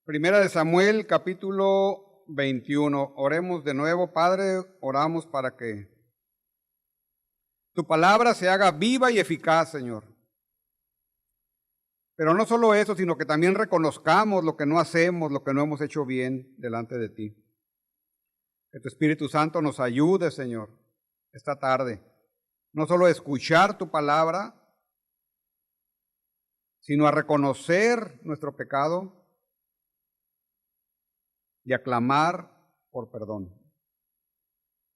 Primera de Samuel, capítulo 21. Oremos de nuevo, Padre, oramos para que tu palabra se haga viva y eficaz, Señor. Pero no solo eso, sino que también reconozcamos lo que no hacemos, lo que no hemos hecho bien delante de ti. Que tu Espíritu Santo nos ayude, Señor, esta tarde. No solo a escuchar tu palabra, sino a reconocer nuestro pecado y a clamar por perdón.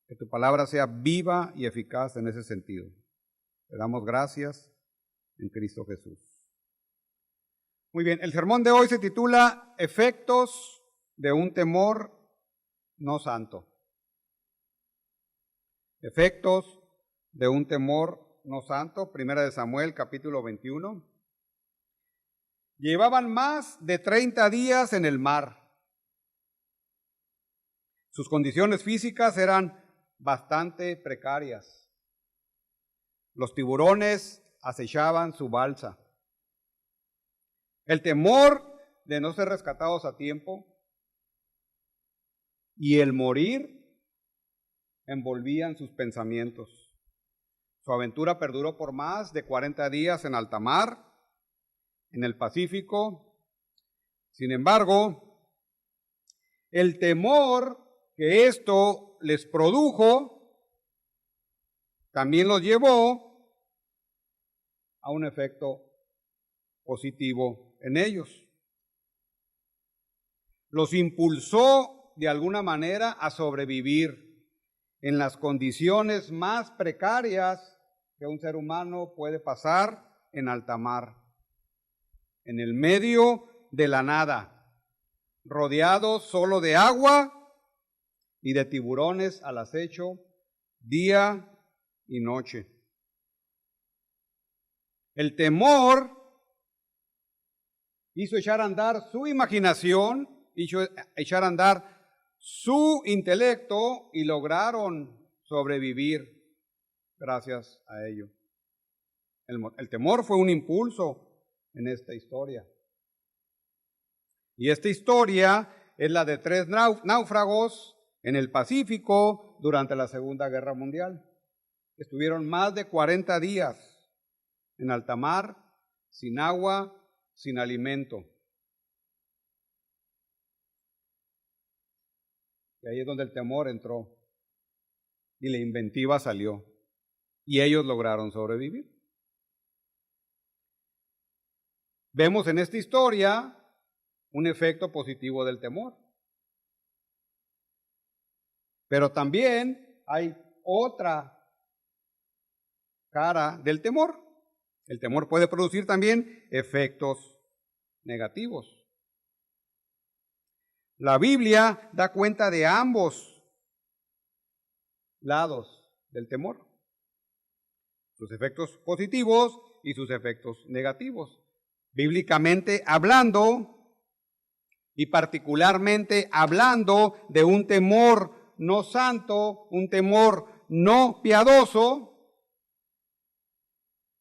Que tu palabra sea viva y eficaz en ese sentido. Te damos gracias en Cristo Jesús. Muy bien, el sermón de hoy se titula Efectos de un temor no santo. Efectos de un temor no santo. Primera de Samuel, capítulo 21. Llevaban más de 30 días en el mar. Sus condiciones físicas eran bastante precarias. Los tiburones acechaban su balsa. El temor de no ser rescatados a tiempo y el morir envolvían sus pensamientos. Su aventura perduró por más de 40 días en alta mar, en el Pacífico. Sin embargo, el temor que esto les produjo también los llevó a un efecto positivo en ellos. Los impulsó de alguna manera a sobrevivir en las condiciones más precarias que un ser humano puede pasar en alta mar, en el medio de la nada, rodeados solo de agua y de tiburones al acecho día y noche. El temor hizo echar a andar su imaginación, hizo echar a andar su intelecto y lograron sobrevivir gracias a ello. El temor fue un impulso en esta historia. Y esta historia es la de 3 náufragos en el Pacífico durante la Segunda Guerra Mundial. Estuvieron más de 40 días en alta mar, sin agua, sin alimento. Y ahí es donde el temor entró y la inventiva salió. Y ellos lograron sobrevivir. Vemos en esta historia un efecto positivo del temor. Pero también hay otra cara del temor. El temor puede producir también efectos negativos. La Biblia da cuenta de ambos lados del temor, sus efectos positivos y sus efectos negativos. Bíblicamente hablando, y particularmente hablando de un temor no santo, un temor no piadoso,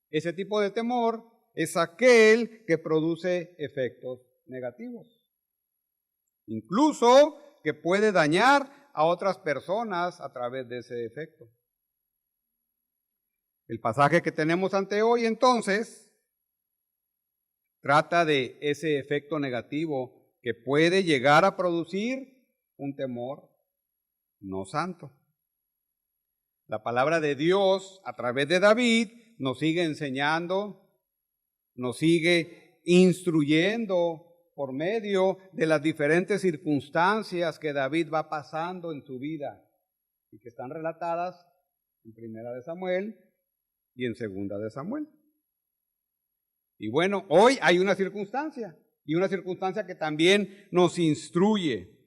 ese tipo de temor es aquel que produce efectos negativos. Incluso que puede dañar a otras personas a través de ese efecto. El pasaje que tenemos ante hoy entonces trata de ese efecto negativo que puede llegar a producir un temor no santo. La palabra de Dios a través de David nos sigue enseñando, nos sigue instruyendo por medio de las diferentes circunstancias que David va pasando en su vida y que están relatadas en Primera de Samuel y en Segunda de Samuel. Y bueno, hoy hay una circunstancia, y una circunstancia que también nos instruye.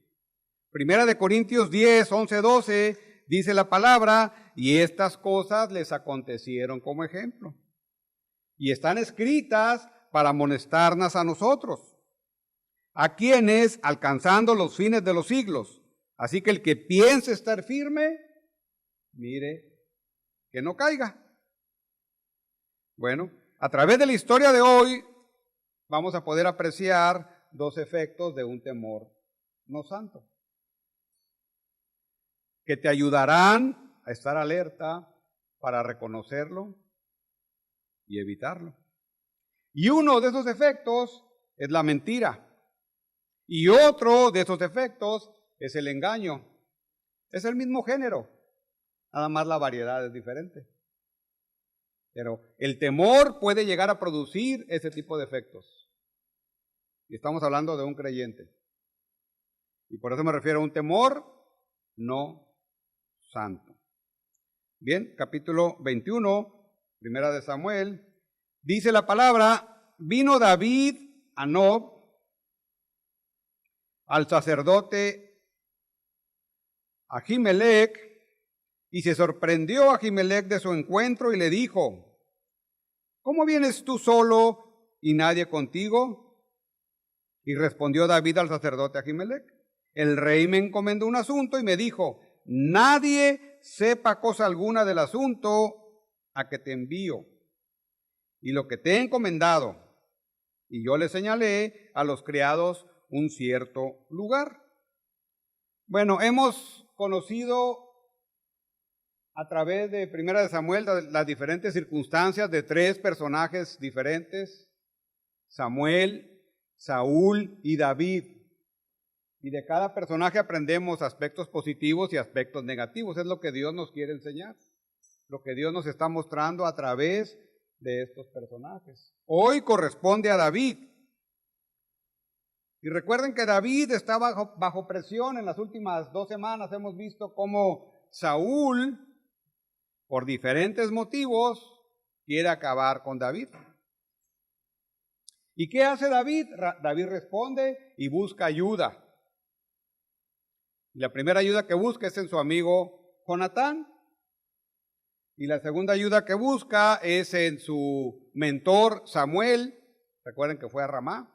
Primera de Corintios 10, 11, 12, dice la palabra, y estas cosas les acontecieron como ejemplo. Y están escritas para amonestarnos a nosotros, a quienes alcanzando los fines de los siglos. Así que el que piense estar firme, mire que no caiga. Bueno, a través de la historia de hoy vamos a poder apreciar dos efectos de un temor no santo, que te ayudarán a estar alerta para reconocerlo y evitarlo. Y uno de esos efectos es la mentira. Y otro de esos efectos es el engaño. Es el mismo género, nada más la variedad es diferente. Pero el temor puede llegar a producir ese tipo de efectos. Y estamos hablando de un creyente. Y por eso me refiero a un temor no santo. Bien, capítulo 21, primera de Samuel, dice la palabra, vino David a Nob, al sacerdote Ahimelech, y se sorprendió Ahimelech de su encuentro y le dijo, ¿cómo vienes tú solo y nadie contigo? Y respondió David al sacerdote Ahimelech, el rey me encomendó un asunto y me dijo, nadie sepa cosa alguna del asunto a que te envío y lo que te he encomendado. Y yo le señalé a los criados un cierto lugar. Bueno, hemos conocido a través de Primera de Samuel las diferentes circunstancias de tres personajes diferentes, Samuel, Saúl y David. Y de cada personaje aprendemos aspectos positivos y aspectos negativos. Es lo que Dios nos quiere enseñar, lo que Dios nos está mostrando a través de estos personajes. Hoy corresponde a David. Y recuerden que David está bajo presión. En las últimas 2 semanas hemos visto cómo Saúl, por diferentes motivos, quiere acabar con David. ¿Y qué hace David? David responde y busca ayuda. Y la primera ayuda que busca es en su amigo Jonatán. Y la segunda ayuda que busca es en su mentor Samuel. Recuerden que fue a Ramá.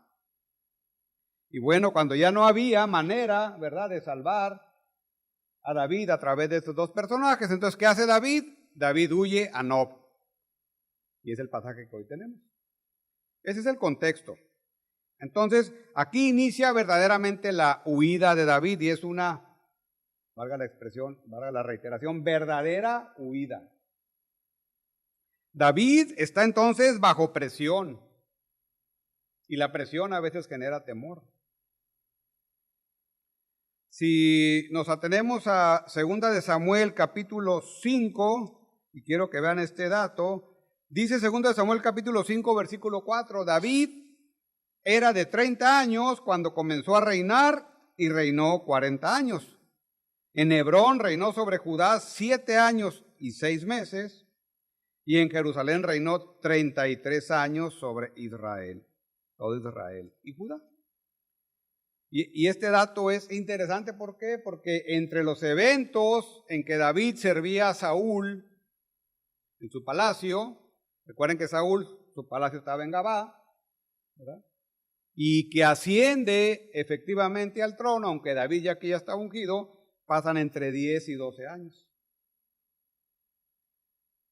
Y bueno, cuando ya no había manera, ¿verdad?, de salvar a David a través de estos dos personajes, entonces, ¿qué hace David? David huye a Nob. Y es el pasaje que hoy tenemos. Ese es el contexto. Entonces, aquí inicia verdaderamente la huida de David y es una, valga la expresión, valga la reiteración, verdadera huida. David está entonces bajo presión y la presión a veces genera temor. Si nos atenemos a 2 de Samuel capítulo 5, y quiero que vean este dato, dice 2 de Samuel capítulo 5 versículo 4, David era de 30 años cuando comenzó a reinar y reinó 40 años. En Hebrón reinó sobre Judá 7 años y 6 meses, y en Jerusalén reinó 33 años sobre Israel, todo Israel y Judá. Y este dato es interesante, ¿por qué? Porque entre los eventos en que David servía a Saúl en su palacio, recuerden que Saúl, su palacio estaba en Gabá, ¿verdad?, y que asciende efectivamente al trono, aunque David ya aquí ya está ungido, pasan entre 10 y 12 años.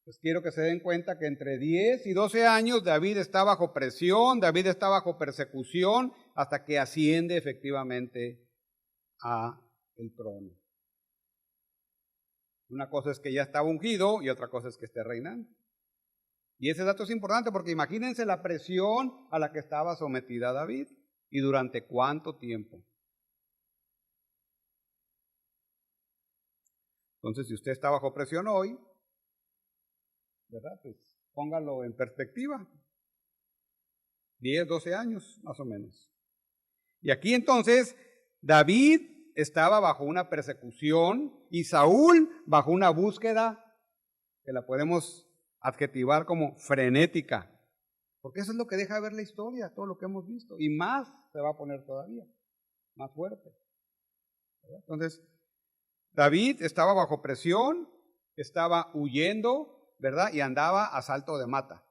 Pues quiero que se den cuenta que entre 10 y 12 años David está bajo presión, David está bajo persecución, hasta que asciende efectivamente a el trono. Una cosa es que ya estaba ungido y otra cosa es que esté reinando. Y ese dato es importante porque imagínense la presión a la que estaba sometida David y durante cuánto tiempo. Entonces, si usted está bajo presión hoy, ¿verdad?, pues póngalo en perspectiva. 10, 12 años más o menos. Y aquí entonces David estaba bajo una persecución y Saúl bajo una búsqueda que la podemos adjetivar como frenética, porque eso es lo que deja ver la historia, todo lo que hemos visto, y más se va a poner todavía, más fuerte, ¿verdad? Entonces, David estaba bajo presión, estaba huyendo, ¿verdad?, y andaba a salto de mata,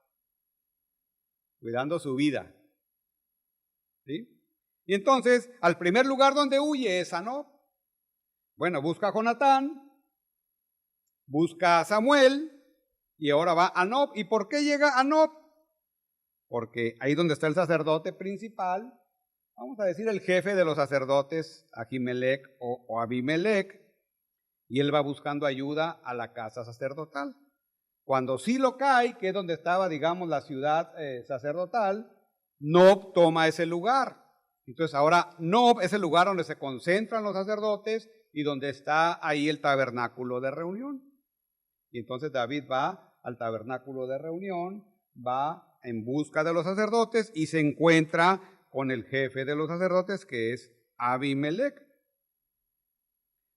cuidando su vida, ¿sí? Y entonces, al primer lugar donde huye es a Nob. Bueno, busca a Jonatán, busca a Samuel, y ahora va a Nob. ¿Y por qué llega a Nob? Porque ahí donde está el sacerdote principal, vamos a decir, el jefe de los sacerdotes, Ahimelech o Abimelech, y él va buscando ayuda a la casa sacerdotal. Cuando Silo cae, que es donde estaba, digamos, la ciudad sacerdotal, Nob toma ese lugar. Entonces ahora Nob es el lugar donde se concentran los sacerdotes y donde está ahí el tabernáculo de reunión. Y entonces David va al tabernáculo de reunión, va en busca de los sacerdotes y se encuentra con el jefe de los sacerdotes, que es Abimelech.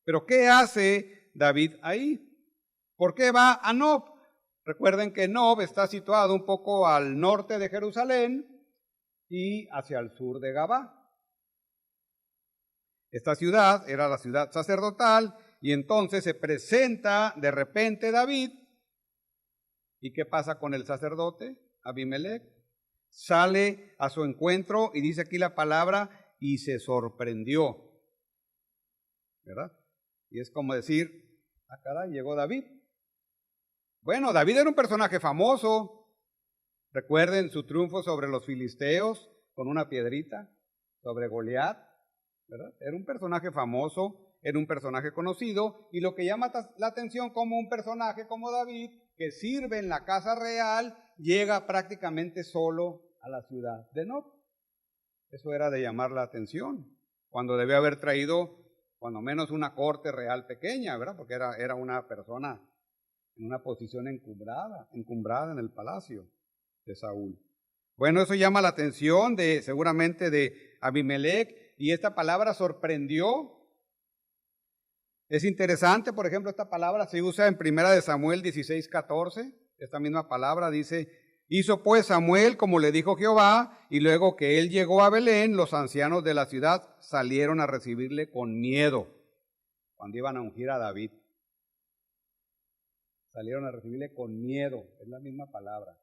Pero ¿qué hace David ahí? ¿Por qué va a Nob? Recuerden que Nob está situado un poco al norte de Jerusalén y hacia el sur de Gabá. Esta ciudad era la ciudad sacerdotal y entonces se presenta de repente David. ¿Y qué pasa con el sacerdote Abimelech? Sale a su encuentro y dice aquí la palabra, y se sorprendió, ¿verdad? Y es como decir, caray, llegó David. Bueno, David era un personaje famoso. Recuerden su triunfo sobre los filisteos con una piedrita, sobre Goliat, ¿verdad? Era un personaje famoso, era un personaje conocido, y lo que llama la atención como un personaje como David, que sirve en la casa real, llega prácticamente solo a la ciudad de Nob. Eso era de llamar la atención, cuando debe haber traído cuando menos una corte real pequeña, ¿verdad? Porque era una persona en una posición encumbrada en el palacio de Saúl. Bueno, eso llama la atención seguramente de Abimelech, y esta palabra sorprendió. Es interesante, por ejemplo, esta palabra se usa en 1 Samuel 16:14. Esta misma palabra dice, hizo pues Samuel como le dijo Jehová, y luego que él llegó a Belén, los ancianos de la ciudad salieron a recibirle con miedo, cuando iban a ungir a David. Salieron a recibirle con miedo, es la misma palabra.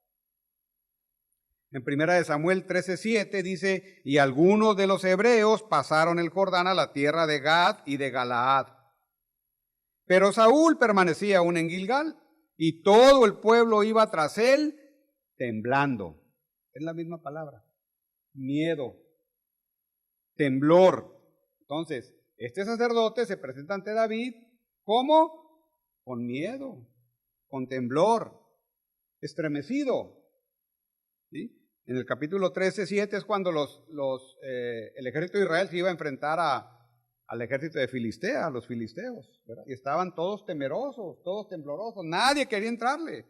En 1 Samuel 13:7 dice, y algunos de los hebreos pasaron el Jordán a la tierra de Gad y de Galaad. Pero Saúl permanecía aún en Gilgal, y todo el pueblo iba tras él temblando. Es la misma palabra. Miedo, temblor. Entonces, este sacerdote se presenta ante David, ¿cómo? Con miedo, con temblor, estremecido. ¿Sí? En el capítulo 13:7 es cuando el ejército de Israel se iba a enfrentar al ejército de Filistea, a los filisteos, ¿verdad? Y estaban todos temerosos, todos temblorosos, nadie quería entrarle.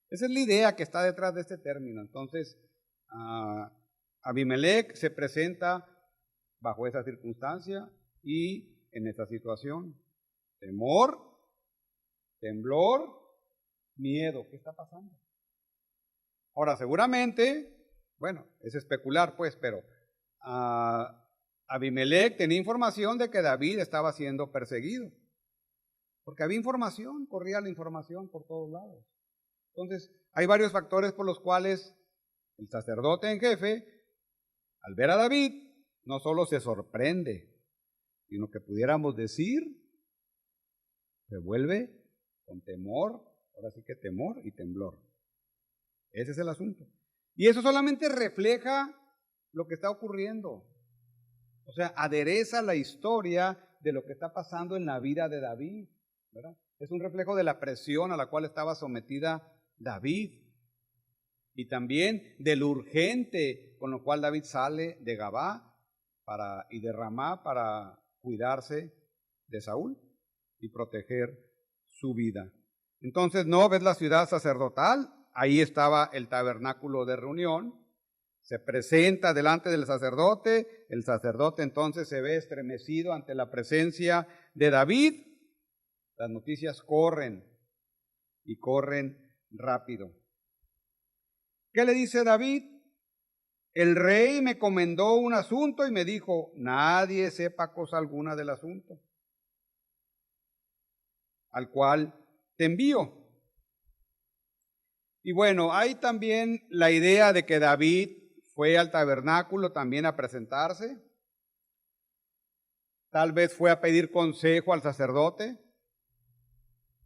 Esa es la idea que está detrás de este término. Entonces, Abimelech se presenta bajo esa circunstancia y en esa situación. Temor, temblor, miedo. ¿Qué está pasando? Ahora, seguramente, bueno, es especular pues, pero Abimelech tenía información de que David estaba siendo perseguido. Porque había información, corría la información por todos lados. Entonces, hay varios factores por los cuales el sacerdote en jefe, al ver a David, no solo se sorprende, sino que pudiéramos decir, se vuelve con temor, ahora sí que temor y temblor. Ese es el asunto. Y eso solamente refleja lo que está ocurriendo. O sea, adereza la historia de lo que está pasando en la vida de David, ¿verdad? Es un reflejo de la presión a la cual estaba sometida David. Y también de lo urgente con lo cual David sale de Gabá y de Ramá para cuidarse de Saúl y proteger su vida. Entonces, Nob es la ciudad sacerdotal, ahí estaba el tabernáculo de reunión, se presenta delante del sacerdote, el sacerdote entonces se ve estremecido ante la presencia de David, las noticias corren y corren rápido. ¿Qué le dice David? El rey me comendó un asunto y me dijo, nadie sepa cosa alguna del asunto, al cual te envío. Y bueno, hay también la idea de que David fue al tabernáculo también a presentarse. Tal vez fue a pedir consejo al sacerdote.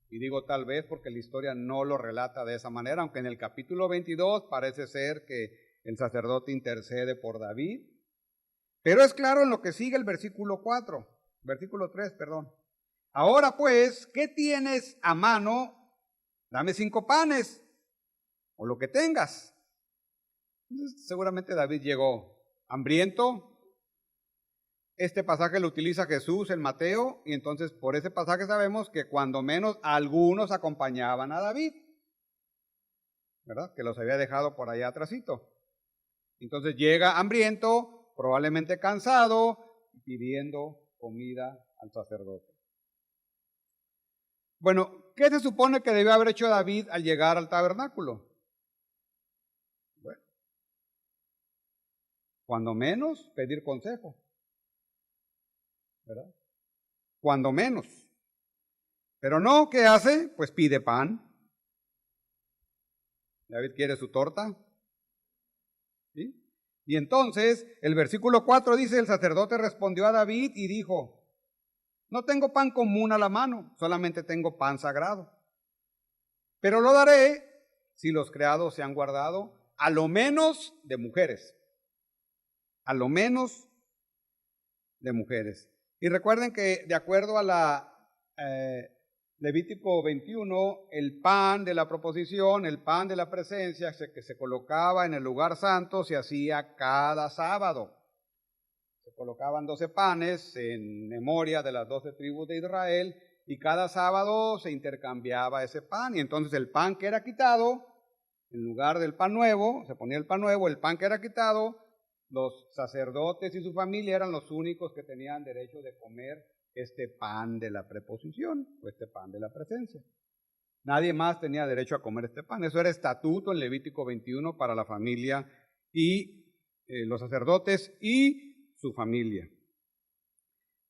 Y digo tal vez porque la historia no lo relata de esa manera, aunque en el capítulo 22 parece ser que el sacerdote intercede por David. Pero es claro en lo que sigue el versículo 3, perdón. Ahora pues, ¿qué tienes a mano? Dame 5 panes, o lo que tengas. Entonces, seguramente David llegó hambriento. Este pasaje lo utiliza Jesús en Mateo, y entonces por ese pasaje sabemos que cuando menos algunos acompañaban a David, ¿verdad? Que los había dejado por allá atrásito. Entonces llega hambriento, probablemente cansado, pidiendo comida al sacerdote. Bueno, ¿qué se supone que debió haber hecho David al llegar al tabernáculo? Bueno, cuando menos pedir consejo, ¿verdad? Cuando menos. Pero no, ¿qué hace? Pues pide pan. David quiere su torta. ¿Sí? Y entonces el versículo 4 dice, el sacerdote respondió a David y dijo, no tengo pan común a la mano, solamente tengo pan sagrado. Pero lo daré si los criados se han guardado a lo menos de mujeres. A lo menos de mujeres. Y recuerden que de acuerdo a la Levítico 21, el pan de la proposición, el pan de la presencia que se colocaba en el lugar santo se hacía cada sábado. Se colocaban 12 panes en memoria de las 12 tribus de Israel y cada sábado se intercambiaba ese pan. Y entonces el pan que era quitado, en lugar del pan nuevo, se ponía el pan nuevo, el pan que era quitado, los sacerdotes y su familia eran los únicos que tenían derecho de comer este pan de la preposición o este pan de la presencia. Nadie más tenía derecho a comer este pan. Eso era estatuto en Levítico 21 para la familia y los sacerdotes y su familia.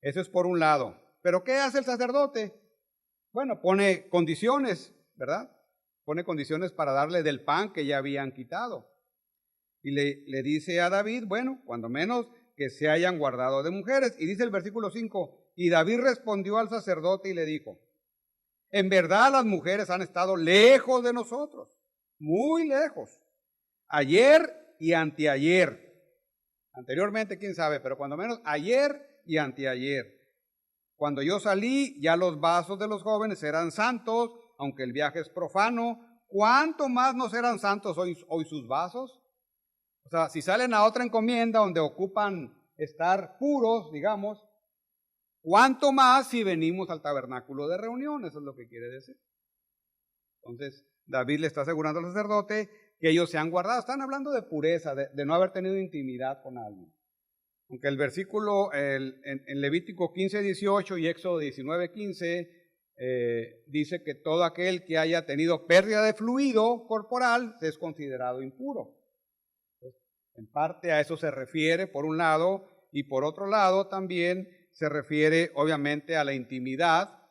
Eso es por un lado. ¿Pero qué hace el sacerdote? Bueno, pone condiciones, ¿verdad? Pone condiciones para darle del pan que ya habían quitado. Y le dice a David, bueno, cuando menos que se hayan guardado de mujeres. Y dice el versículo 5, y David respondió al sacerdote y le dijo, en verdad las mujeres han estado lejos de nosotros, muy lejos. Ayer y anteayer. Anteriormente, quién sabe, pero cuando menos ayer y anteayer. Cuando yo salí, ya los vasos de los jóvenes eran santos, aunque el viaje es profano. ¿Cuánto más no serán santos hoy sus vasos? O sea, si salen a otra encomienda donde ocupan estar puros, digamos, ¿cuánto más si venimos al tabernáculo de reunión? Eso es lo que quiere decir. Entonces, David le está asegurando al sacerdote que ellos se han guardado. Están hablando de pureza, de no haber tenido intimidad con alguien. Aunque el versículo en Levítico 15:18 y Éxodo 19:15 dice que todo aquel que haya tenido pérdida de fluido corporal es considerado impuro. Entonces, en parte a eso se refiere por un lado, y por otro lado también se refiere obviamente a la intimidad.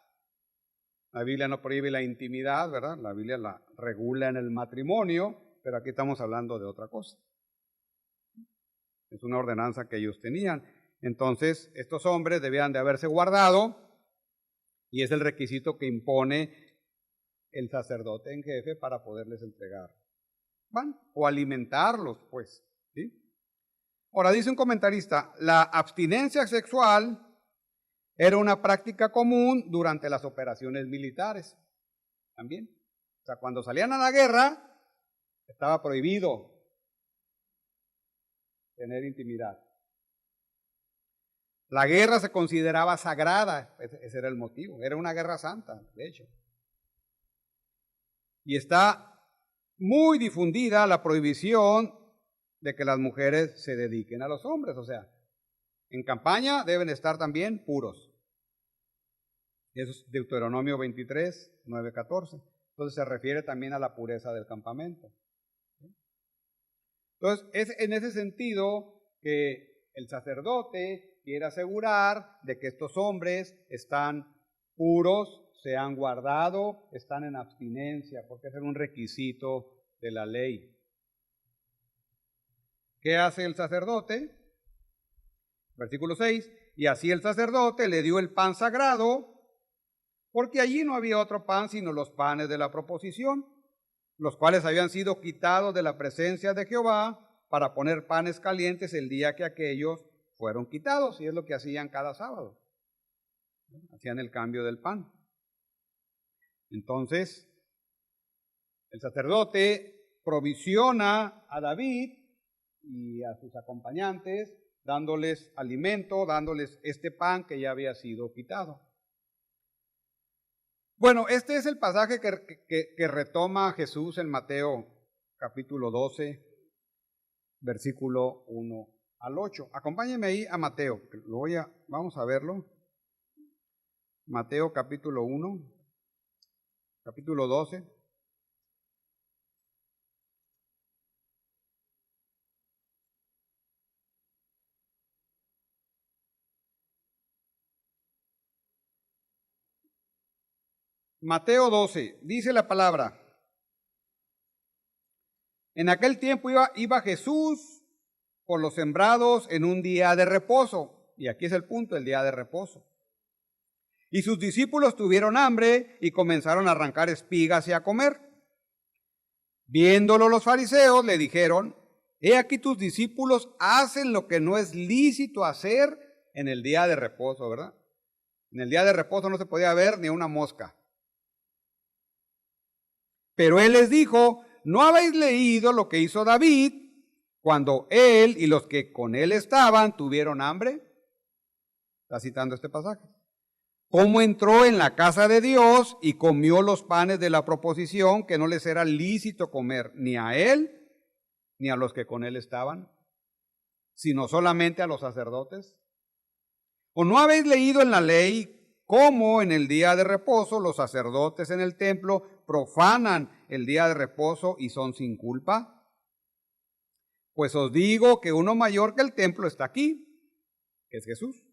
La Biblia no prohíbe la intimidad, ¿verdad? La Biblia la regula en el matrimonio, pero aquí estamos hablando de otra cosa. Es una ordenanza que ellos tenían. Entonces, estos hombres debían de haberse guardado, y es el requisito que impone el sacerdote en jefe para poderles entregar pan o alimentarlos, pues, ¿sí? Ahora, dice un comentarista, la abstinencia sexual era una práctica común durante las operaciones militares también. O sea, cuando salían a la guerra, estaba prohibido tener intimidad. La guerra se consideraba sagrada, ese era el motivo, era una guerra santa, de hecho. Y está muy difundida la prohibición de que las mujeres se dediquen a los hombres, o sea, en campaña deben estar también puros. Eso es Deuteronomio 23, 9, 14. Entonces se refiere también a la pureza del campamento. Entonces, es en ese sentido que el sacerdote quiere asegurar de que estos hombres están puros, se han guardado, están en abstinencia, porque ese es un requisito de la ley. ¿Qué hace el sacerdote? Versículo 6, y así el sacerdote le dio el pan sagrado, porque allí no había otro pan sino los panes de la proposición, los cuales habían sido quitados de la presencia de Jehová para poner panes calientes el día que aquellos fueron quitados, y es lo que hacían cada sábado. Hacían el cambio del pan. Entonces, el sacerdote provisiona a David y a sus acompañantes, dándoles alimento, dándoles este pan que ya había sido quitado. Bueno, este es el pasaje que retoma Jesús en Mateo capítulo 12, versículo 1 al 8. Acompáñenme ahí a Mateo, vamos a verlo. Mateo capítulo 1, capítulo 12. Mateo 12, dice la palabra: en aquel tiempo iba Jesús por los sembrados en un día de reposo. Y aquí es el punto, el día de reposo. Y sus discípulos tuvieron hambre y comenzaron a arrancar espigas y a comer. Viéndolo los fariseos le dijeron: he aquí tus discípulos hacen lo que no es lícito hacer en el día de reposo, ¿verdad? En el día de reposo no se podía ver ni una mosca. Pero él les dijo: ¿no habéis leído lo que hizo David cuando él y los que con él estaban tuvieron hambre? Está citando este pasaje. Cómo entró en la casa de Dios y comió los panes de la proposición que no les era lícito comer ni a él ni a los que con él estaban, sino solamente a los sacerdotes. ¿O no habéis leído en la ley cómo en el día de reposo los sacerdotes en el templo profanan el día de reposo y son sin culpa? Pues os digo que uno mayor que el templo está aquí, que es Jesús.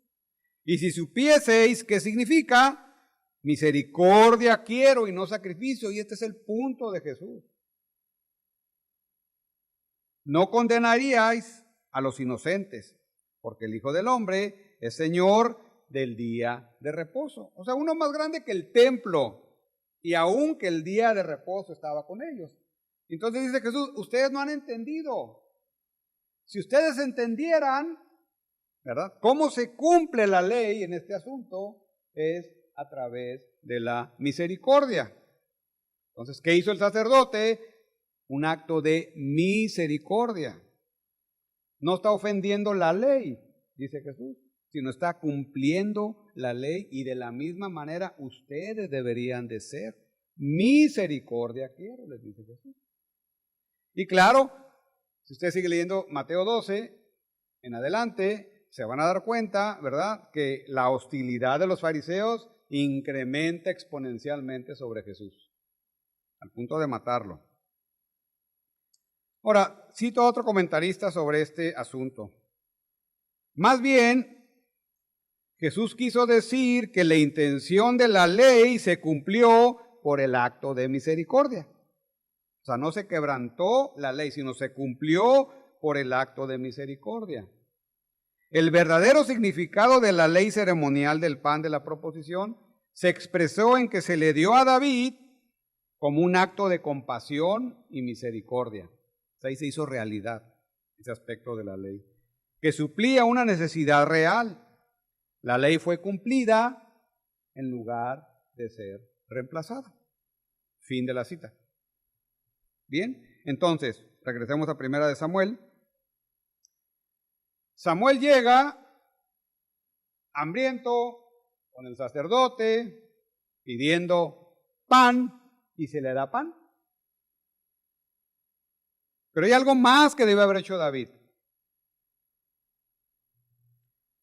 Y si supieseis qué significa, misericordia quiero y no sacrificio, y este es el punto de Jesús. No condenaríais a los inocentes, porque el Hijo del Hombre es Señor del día de reposo. O sea, uno más grande que el templo, y aún que el día de reposo estaba con ellos. Entonces dice Jesús: ustedes no han entendido. Si ustedes entendieran, ¿verdad?, cómo se cumple la ley en este asunto, es a través de la misericordia. Entonces, ¿qué hizo el sacerdote? Un acto de misericordia. No está ofendiendo la ley, dice Jesús, sino está cumpliendo la ley, y de la misma manera ustedes deberían de ser. Misericordia quiero, les dice Jesús. Y claro, si usted sigue leyendo Mateo 12 en adelante, se van a dar cuenta, ¿verdad?, que la hostilidad de los fariseos incrementa exponencialmente sobre Jesús, al punto de matarlo. Ahora, cito a otro comentarista sobre este asunto. Más bien, Jesús quiso decir que la intención de la ley se cumplió por el acto de misericordia. O sea, no se quebrantó la ley, sino se cumplió por el acto de misericordia. El verdadero significado de la ley ceremonial del pan de la proposición se expresó en que se le dio a David como un acto de compasión y misericordia. O sea, ahí se hizo realidad ese aspecto de la ley, que suplía una necesidad real. La ley fue cumplida en lugar de ser reemplazada. Fin de la cita. Bien, entonces, regresemos a Primera de Samuel. Samuel llega hambriento con el sacerdote pidiendo pan y se le da pan. Pero hay algo más que debe haber hecho David.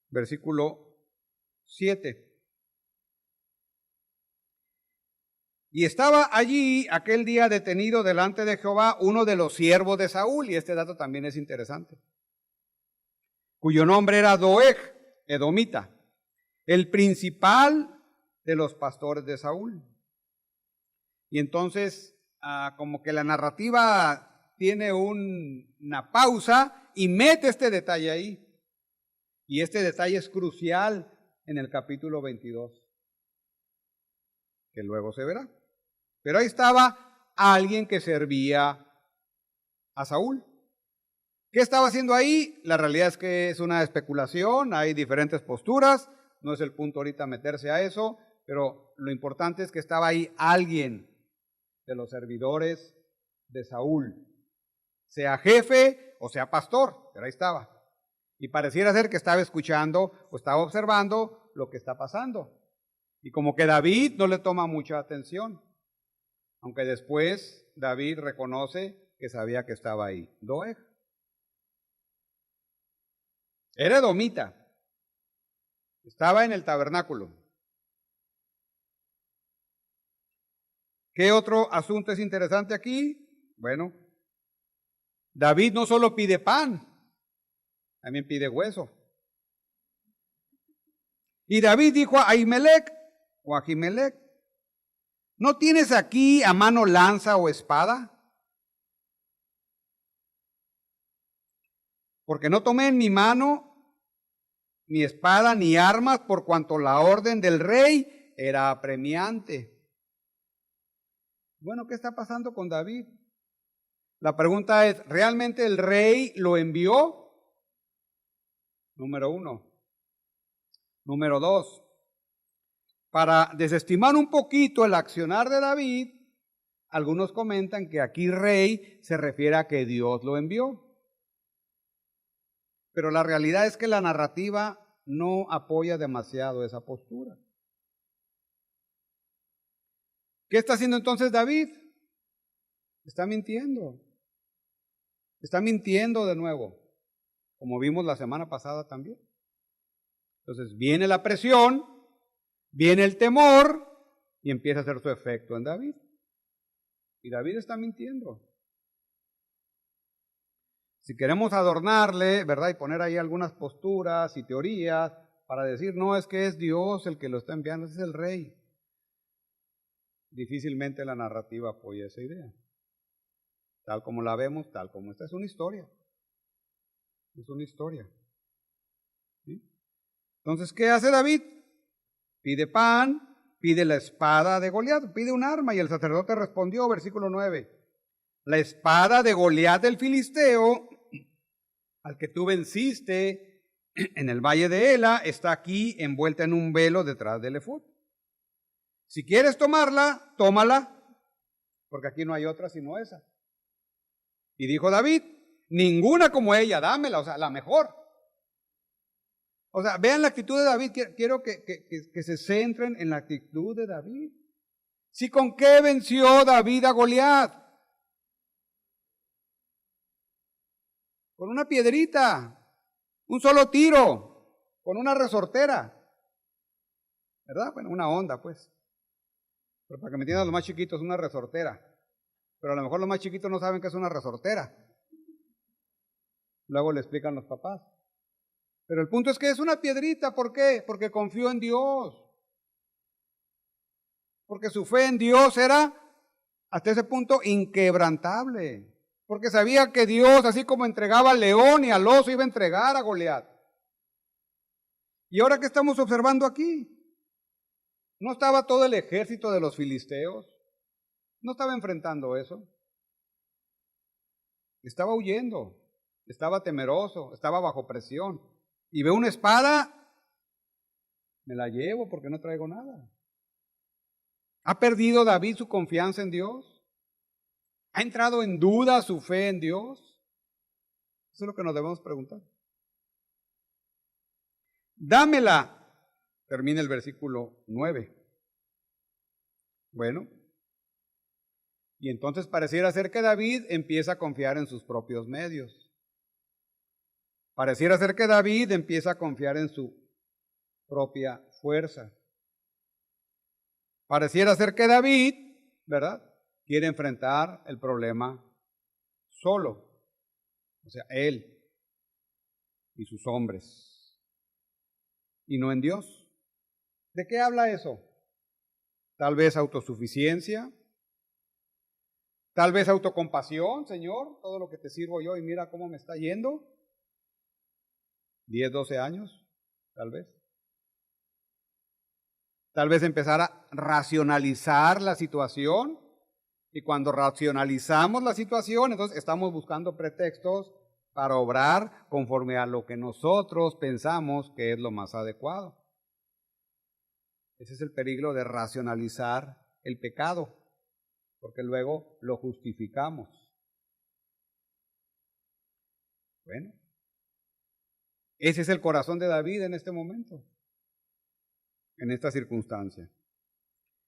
Versículo 7. Y estaba allí aquel día detenido delante de Jehová uno de los siervos de Saúl, y este dato también es interesante, cuyo nombre era Doeg, edomita, el principal de los pastores de Saúl. Y entonces, como que la narrativa tiene una pausa y mete este detalle ahí. Y este detalle es crucial en el capítulo 22, que luego se verá. Pero ahí estaba alguien que servía a Saúl, ¿Qué estaba haciendo ahí? La realidad es que es una especulación, hay diferentes posturas, no es el punto ahorita meterse a eso, pero lo importante es que estaba ahí alguien de los servidores de Saúl, sea jefe o sea pastor, pero ahí estaba. Y pareciera ser que estaba escuchando o estaba observando lo que está pasando. Y como que David no le toma mucha atención, aunque después David reconoce que sabía que estaba ahí. Doeg. Era edomita. Estaba en el tabernáculo. ¿Qué otro asunto es interesante aquí? Bueno, David no solo pide pan, también pide hueso. Y David dijo a Ahimelech o a Ahimelech, ¿no tienes aquí a mano lanza o espada? Porque no tomé en mi mano ni espada ni armas, por cuanto la orden del rey era apremiante. Bueno, ¿qué está pasando con David? La pregunta es, ¿realmente el rey lo envió? Número 1. Número 2. Para desestimar un poquito el accionar de David, algunos comentan que aquí rey se refiere a que Dios lo envió. Pero la realidad es que la narrativa no apoya demasiado esa postura. ¿Qué está haciendo entonces David? Está mintiendo. Está mintiendo de nuevo, como vimos la semana pasada también. Entonces viene la presión, viene el temor y empieza a hacer su efecto en David. Y David está mintiendo. Si queremos adornarle, ¿verdad? Y poner ahí algunas posturas y teorías para decir, no, es que es Dios el que lo está enviando, es el rey. Difícilmente la narrativa apoya esa idea. Tal como la vemos, tal como esta. Es una historia. Es una historia. ¿Sí? Entonces, ¿qué hace David? Pide pan, pide la espada de Goliat, pide un arma, y el sacerdote respondió, versículo 9, la espada de Goliat del Filisteo, al que tú venciste en el valle de Ela, está aquí envuelta en un velo detrás del efod. Si quieres tomarla, tómala, porque aquí no hay otra sino esa. Y dijo David, ninguna como ella, dámela, o sea, la mejor. O sea, vean la actitud de David, quiero que se centren en la actitud de David. ¿Sí con qué venció David a Goliat? Con una piedrita, un solo tiro, con una resortera. ¿Verdad? Bueno, una onda, pues. Pero para que me entiendan los más chiquitos, una resortera. Pero a lo mejor los más chiquitos no saben qué es una resortera. Luego le explican los papás. Pero el punto es que es una piedrita, ¿por qué? Porque confió en Dios. Porque su fe en Dios era, hasta ese punto, inquebrantable. Porque sabía que Dios, así como entregaba al león y al oso, iba a entregar a Goliat. ¿Y ahora qué estamos observando aquí? ¿No estaba todo el ejército de los filisteos? ¿No estaba enfrentando eso? Estaba huyendo, estaba temeroso, estaba bajo presión. Y ve una espada, me la llevo porque no traigo nada. ¿Ha perdido David su confianza en Dios? ¿Ha entrado en duda su fe en Dios? Eso es lo que nos debemos preguntar. Dámela, termina el versículo 9. Bueno, y entonces pareciera ser que David empieza a confiar en sus propios medios. Pareciera ser que David empieza a confiar en su propia fuerza. Pareciera ser que David, ¿verdad?, quiere enfrentar el problema solo. O sea, él y sus hombres. Y no en Dios. ¿De qué habla eso? Tal vez autosuficiencia. Tal vez autocompasión, Señor, todo lo que te sirvo yo y mira cómo me está yendo. 10, 12 años, tal vez. Tal vez empezar a racionalizar la situación, y cuando racionalizamos la situación, entonces estamos buscando pretextos para obrar conforme a lo que nosotros pensamos que es lo más adecuado. Ese es el peligro de racionalizar el pecado, porque luego lo justificamos. Bueno, ese es el corazón de David en este momento, en esta circunstancia.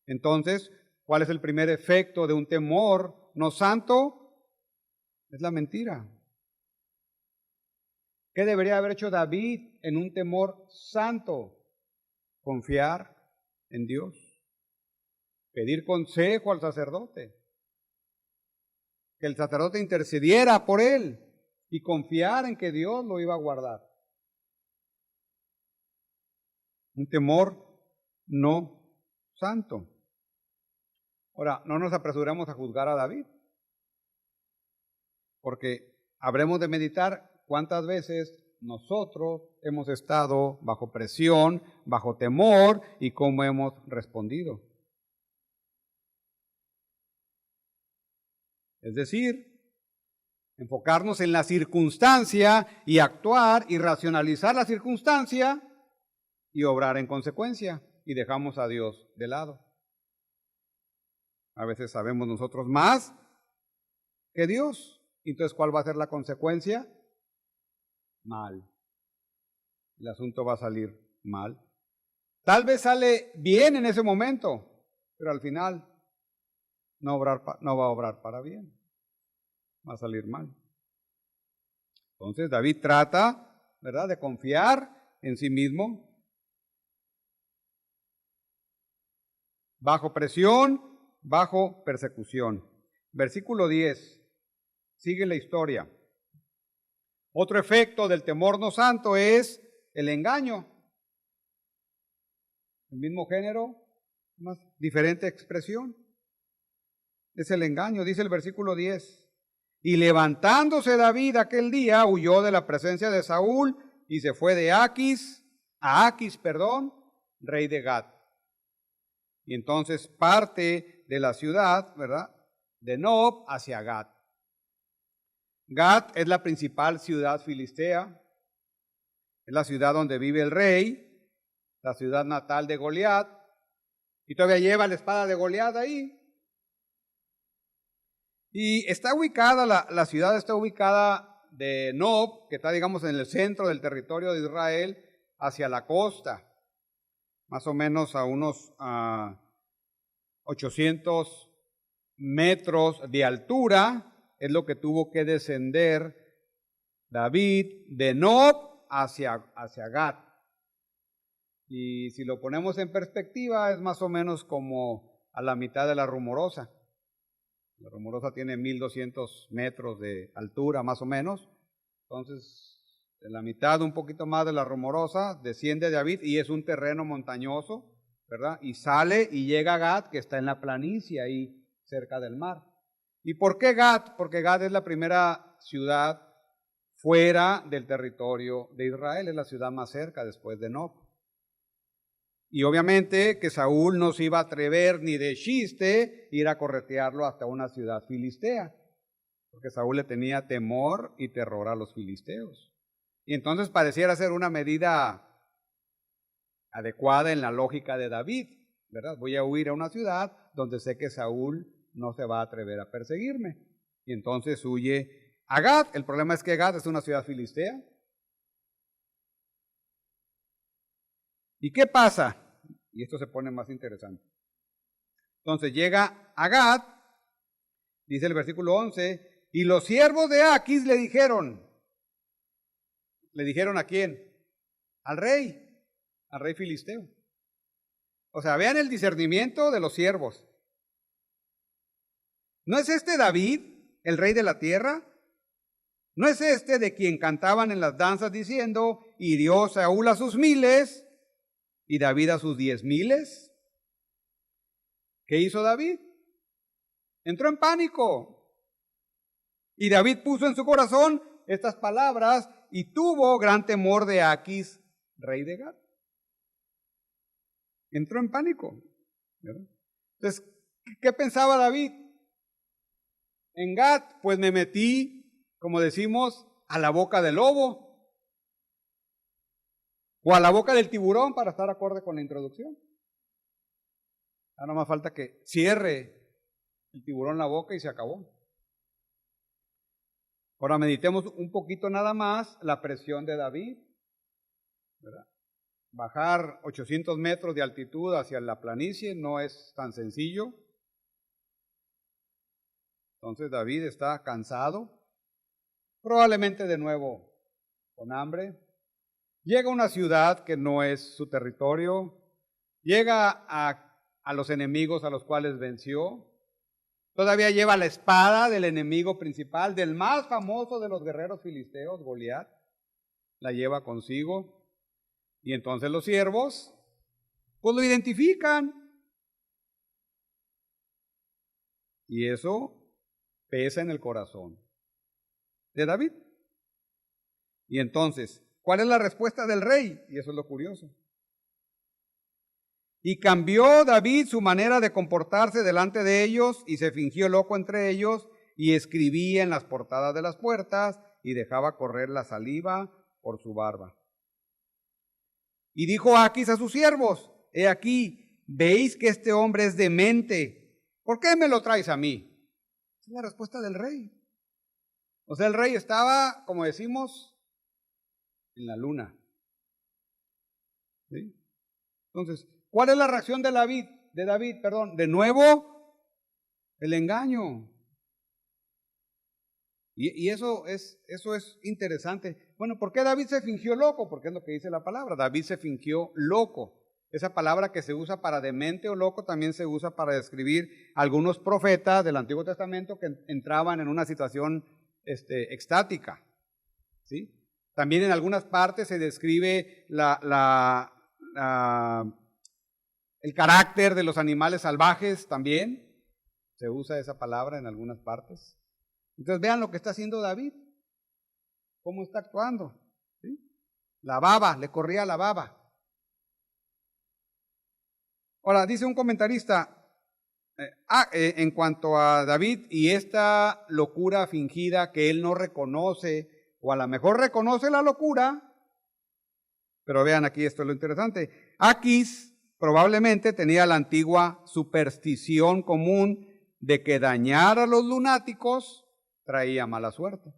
Entonces, ¿cuál es el primer efecto de un temor no santo? Es la mentira. ¿Qué debería haber hecho David en un temor santo? Confiar en Dios, pedir consejo al sacerdote, que el sacerdote intercediera por él y confiar en que Dios lo iba a guardar. Un temor no santo. Ahora, no nos apresuremos a juzgar a David, porque habremos de meditar cuántas veces nosotros hemos estado bajo presión, bajo temor y cómo hemos respondido. Es decir, enfocarnos en la circunstancia y actuar y racionalizar la circunstancia y obrar en consecuencia, y dejamos a Dios de lado. A veces sabemos nosotros más que Dios. Entonces, ¿cuál va a ser la consecuencia? Mal. El asunto va a salir mal. Tal vez sale bien en ese momento, pero al final no va a obrar para bien. Va a salir mal. Entonces David trata, ¿verdad?, de confiar en sí mismo. Bajo presión, bajo persecución. Versículo 10. Sigue la historia. Otro efecto del temor no santo es el engaño. El mismo género, más diferente expresión. Es el engaño, dice el versículo 10. Y levantándose David aquel día, huyó de la presencia de Saúl y se fue de Aquis, rey de Gat. Y entonces parte de la ciudad, ¿verdad?, de Nob hacia Gat. Gat es la principal ciudad filistea, es la ciudad donde vive el rey, la ciudad natal de Goliat, y todavía lleva la espada de Goliat ahí. Y está ubicada, la ciudad está ubicada de Nob, que está, digamos, en el centro del territorio de Israel, hacia la costa, más o menos a unos 800 metros de altura, es lo que tuvo que descender David de Nob hacia Gat. Y si lo ponemos en perspectiva, es más o menos como a la mitad de la Rumorosa. La Rumorosa tiene 1200 metros de altura, más o menos. Entonces, en la mitad, un poquito más de la Rumorosa, desciende David y es un terreno montañoso, ¿verdad? Y sale y llega a Gat, que está en la planicie ahí cerca del mar. ¿Y por qué Gat? Porque Gat es la primera ciudad fuera del territorio de Israel, es la ciudad más cerca después de Nob. Y obviamente que Saúl no se iba a atrever ni de chiste ir a corretearlo hasta una ciudad filistea, porque Saúl le tenía temor y terror a los filisteos. Y entonces pareciera ser una medida adecuada en la lógica de David, ¿verdad? Voy a huir a una ciudad donde sé que Saúl no se va a atrever a perseguirme. Y entonces huye a Gat. El problema es que Gat es una ciudad filistea. ¿Y qué pasa? Y esto se pone más interesante. Entonces llega a Gat, dice el versículo 11, y los siervos de Aquis le dijeron ¿a quién? Al rey filisteo. O sea, vean el discernimiento de los siervos. ¿No es este David, el rey de la tierra? ¿No es este de quien cantaban en las danzas diciendo, hirió Saúl a sus 1000 y David a sus 10,000? ¿Qué hizo David? Entró en pánico. Y David puso en su corazón estas palabras y tuvo gran temor de Aquis, rey de Gat. Entró en pánico, ¿verdad? Entonces, ¿qué pensaba David? En Gat, pues me metí, como decimos, a la boca del lobo o a la boca del tiburón para estar acorde con la introducción. Ahora no más falta que cierre el tiburón la boca y se acabó. Ahora meditemos un poquito nada más la presión de David, ¿verdad? Bajar 800 metros de altitud hacia la planicie no es tan sencillo. Entonces David está cansado, probablemente de nuevo con hambre. Llega a una ciudad que no es su territorio, llega a los enemigos a los cuales venció. Todavía lleva la espada del enemigo principal, del más famoso de los guerreros filisteos, Goliat. La lleva consigo. Y entonces los siervos, pues lo identifican. Y eso pesa en el corazón de David. Y entonces, ¿cuál es la respuesta del rey? Y eso es lo curioso. Y cambió David su manera de comportarse delante de ellos y se fingió loco entre ellos y escribía en las portadas de las puertas y dejaba correr la saliva por su barba. Y dijo Aquis a sus siervos, he aquí, ¿veis que este hombre es demente? ¿Por qué me lo traes a mí? Esa es la respuesta del rey. O sea, el rey estaba, como decimos, en la luna. ¿Sí? Entonces, ¿cuál es la reacción de David? De nuevo, el engaño. Y eso es interesante. Bueno, ¿por qué David se fingió loco? Porque es lo que dice la palabra. David se fingió loco. Esa palabra que se usa para demente o loco también se usa para describir algunos profetas del Antiguo Testamento que entraban en una situación extática. ¿Sí? También en algunas partes se describe el carácter de los animales salvajes también. Se usa esa palabra en algunas partes. Entonces vean lo que está haciendo David. Cómo está actuando. ¿Sí? La baba, le corría la baba. Ahora, dice un comentarista, en cuanto a David y esta locura fingida que él no reconoce, o a lo mejor reconoce la locura, pero vean aquí, esto es lo interesante. Aquis probablemente tenía la antigua superstición común de que dañar a los lunáticos traía mala suerte.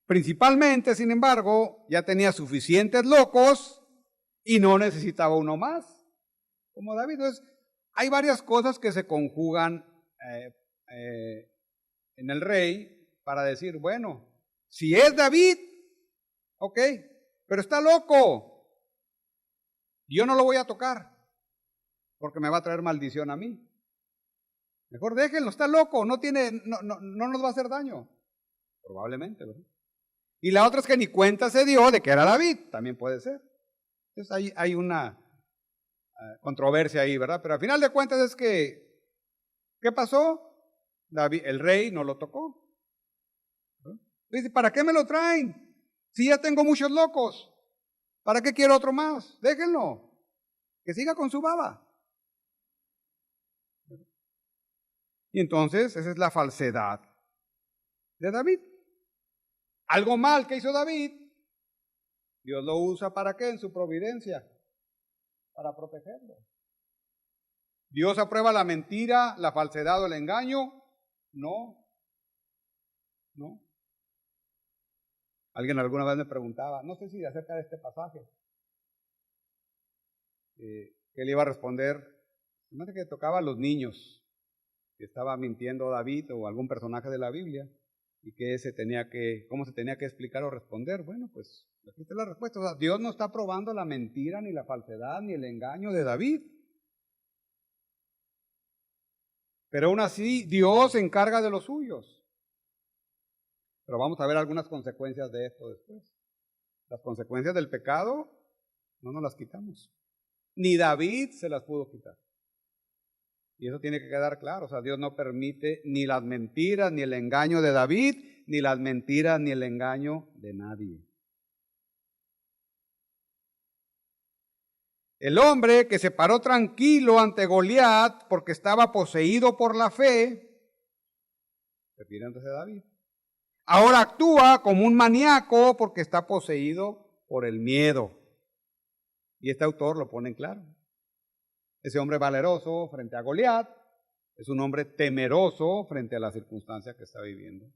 Principalmente, sin embargo, ya tenía suficientes locos y no necesitaba uno más, como David. Entonces, hay varias cosas que se conjugan en el rey para decir, bueno, si es David, ok, pero está loco. Yo no lo voy a tocar porque me va a traer maldición a mí. Mejor déjenlo, está loco, no nos va a hacer daño. Probablemente, ¿verdad? Y la otra es que ni cuenta se dio de que era David, también puede ser. Entonces hay una controversia ahí, ¿verdad? Pero al final de cuentas es que, ¿qué pasó? David, el rey no lo tocó. Dice, ¿para qué me lo traen? Si ya tengo muchos locos, ¿para qué quiero otro más? Déjenlo, que siga con su baba. Y entonces, esa es la falsedad de David. Algo mal que hizo David, Dios lo usa ¿para qué? En su providencia, para protegerlo. ¿Dios aprueba la mentira, la falsedad o el engaño? No. Alguien alguna vez me preguntaba, no sé si acerca de este pasaje, que él iba a responder, no sé, que tocaba a los niños, que estaba mintiendo David o algún personaje de la Biblia, y cómo se tenía que explicar o responder. Bueno, pues aquí está la respuesta. O sea, Dios no está probando la mentira, ni la falsedad, ni el engaño de David. Pero aún así, Dios se encarga de los suyos. Pero vamos a ver algunas consecuencias de esto después. Las consecuencias del pecado no nos las quitamos. Ni David se las pudo quitar. Y eso tiene que quedar claro. O sea, Dios no permite ni las mentiras, ni el engaño de David, ni las mentiras, ni el engaño de nadie. El hombre que se paró tranquilo ante Goliat porque estaba poseído por la fe, refiriéndose a David, Ahora actúa como un maníaco porque está poseído por el miedo. Y este autor lo pone en claro. Ese hombre valeroso frente a Goliat es un hombre temeroso frente a las circunstancias que está viviendo,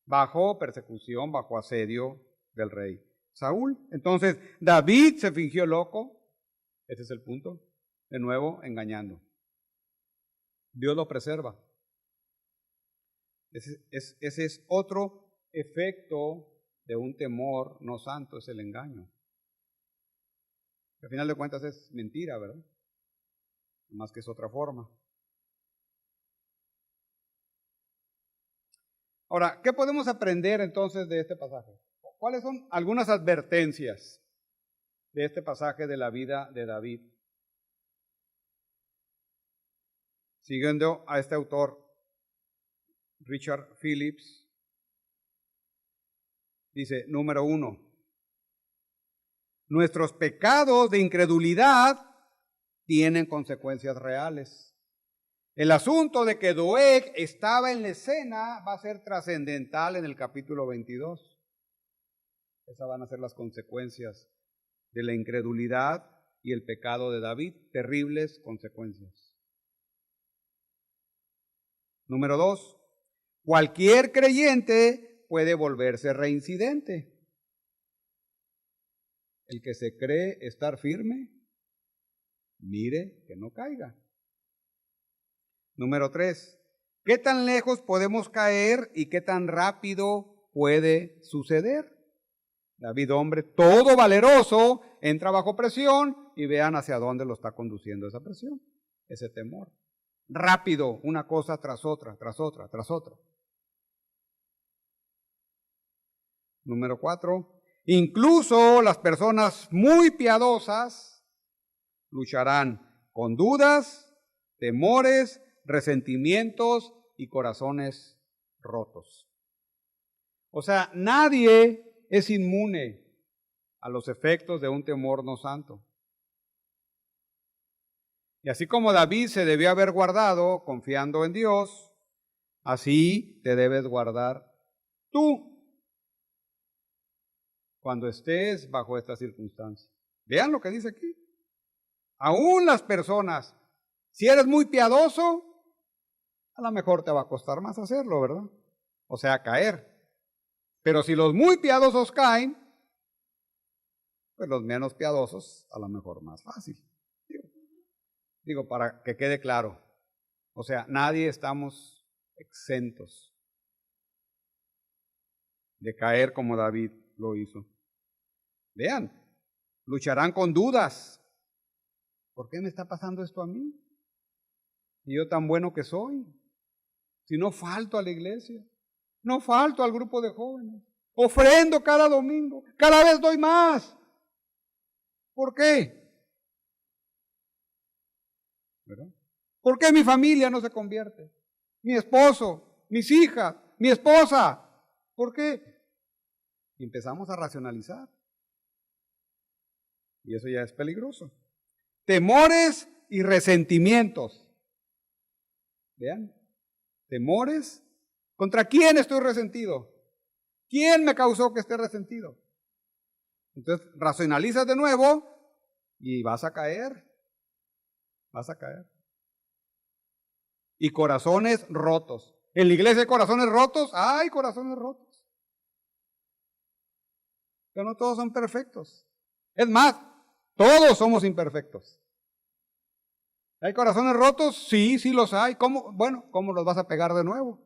bajo persecución, bajo asedio del rey Saúl. Entonces, David se fingió loco. Ese es el punto. De nuevo, engañando. Dios lo preserva. Ese es otro efecto de un temor no santo, es el engaño. Al final de cuentas es mentira, ¿verdad? Más que es otra forma. Ahora, ¿qué podemos aprender entonces de este pasaje? ¿Cuáles son algunas advertencias de este pasaje de la vida de David? Siguiendo a este autor, Richard Phillips, dice, número 1, nuestros pecados de incredulidad tienen consecuencias reales. El asunto de que Doeg estaba en la escena va a ser trascendental en el capítulo 22. Esas van a ser las consecuencias de la incredulidad y el pecado de David, terribles consecuencias. Número 2, cualquier creyente puede volverse reincidente. El que se cree estar firme, mire que no caiga. Número 3, ¿qué tan lejos podemos caer y qué tan rápido puede suceder? David, hombre todo valeroso, entra bajo presión y vean hacia dónde lo está conduciendo esa presión, ese temor. Rápido, una cosa tras otra, tras otra, tras otra. Número 4, incluso las personas muy piadosas lucharán con dudas, temores, resentimientos y corazones rotos. O sea, nadie es inmune a los efectos de un temor no santo. Y así como David se debió haber guardado confiando en Dios, así te debes guardar tú cuando estés bajo esta circunstancia. Vean lo que dice aquí. Aún las personas, si eres muy piadoso, a lo mejor te va a costar más hacerlo, ¿verdad? O sea, caer. Pero si los muy piadosos caen, pues los menos piadosos a lo mejor más fácil. Digo, para que quede claro. O sea, nadie estamos exentos de caer como David lo hizo. Vean, lucharán con dudas. ¿Por qué me está pasando esto a mí? Y yo tan bueno que soy. Si no falto a la iglesia, no falto al grupo de jóvenes, ofrendo cada domingo, cada vez doy más. ¿Por qué? ¿Verdad? ¿Por qué mi familia no se convierte? Mi esposo, mis hijas, mi esposa. ¿Por qué? Y empezamos a racionalizar. Y eso ya es peligroso. Temores y resentimientos. Vean, temores. ¿Contra quién estoy resentido? ¿Quién me causó que esté resentido? Entonces racionalizas de nuevo y vas a caer. Vas a caer. Y corazones rotos. En la iglesia hay corazones rotos. Hay corazones rotos. Pero no todos son perfectos. Es más, todos somos imperfectos. ¿Hay corazones rotos? Sí, sí los hay. ¿Cómo? Bueno, ¿cómo los vas a pegar de nuevo?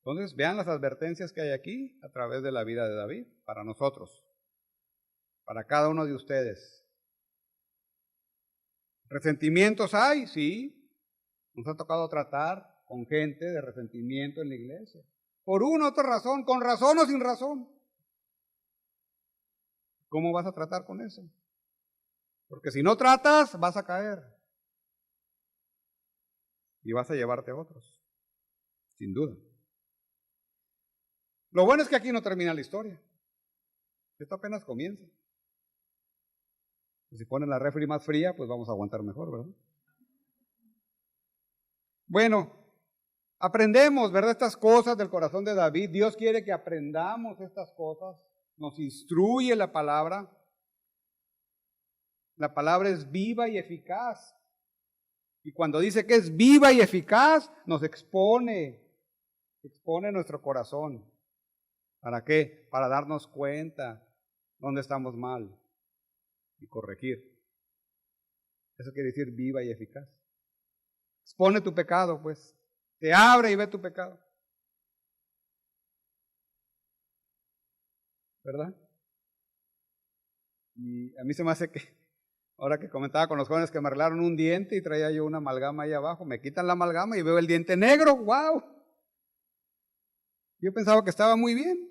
Entonces, vean las advertencias que hay aquí a través de la vida de David, para nosotros, para cada uno de ustedes. ¿Resentimientos hay? Sí. Nos ha tocado tratar con gente de resentimiento en la iglesia. Por una u otra razón, con razón o sin razón. ¿Cómo vas a tratar con eso? Porque si no tratas, vas a caer. Y vas a llevarte a otros. Sin duda. Lo bueno es que aquí no termina la historia. Esto apenas comienza. Si ponen la refri más fría, pues vamos a aguantar mejor, ¿verdad? Bueno, Aprendemos, ¿verdad? Estas cosas del corazón de David. Dios quiere que aprendamos estas cosas. Nos instruye la palabra. La palabra es viva y eficaz. Y cuando dice que es viva y eficaz, nos expone nuestro corazón. ¿Para qué? Para darnos cuenta dónde estamos mal y corregir. Eso quiere decir viva y eficaz. Expone tu pecado, pues. Te abre y ve tu pecado. ¿Verdad? Y a mí se me hace que, ahora que comentaba con los jóvenes que me arreglaron un diente y traía yo una amalgama ahí abajo, me quitan la amalgama y veo el diente negro. ¡Wow! Yo pensaba que estaba muy bien.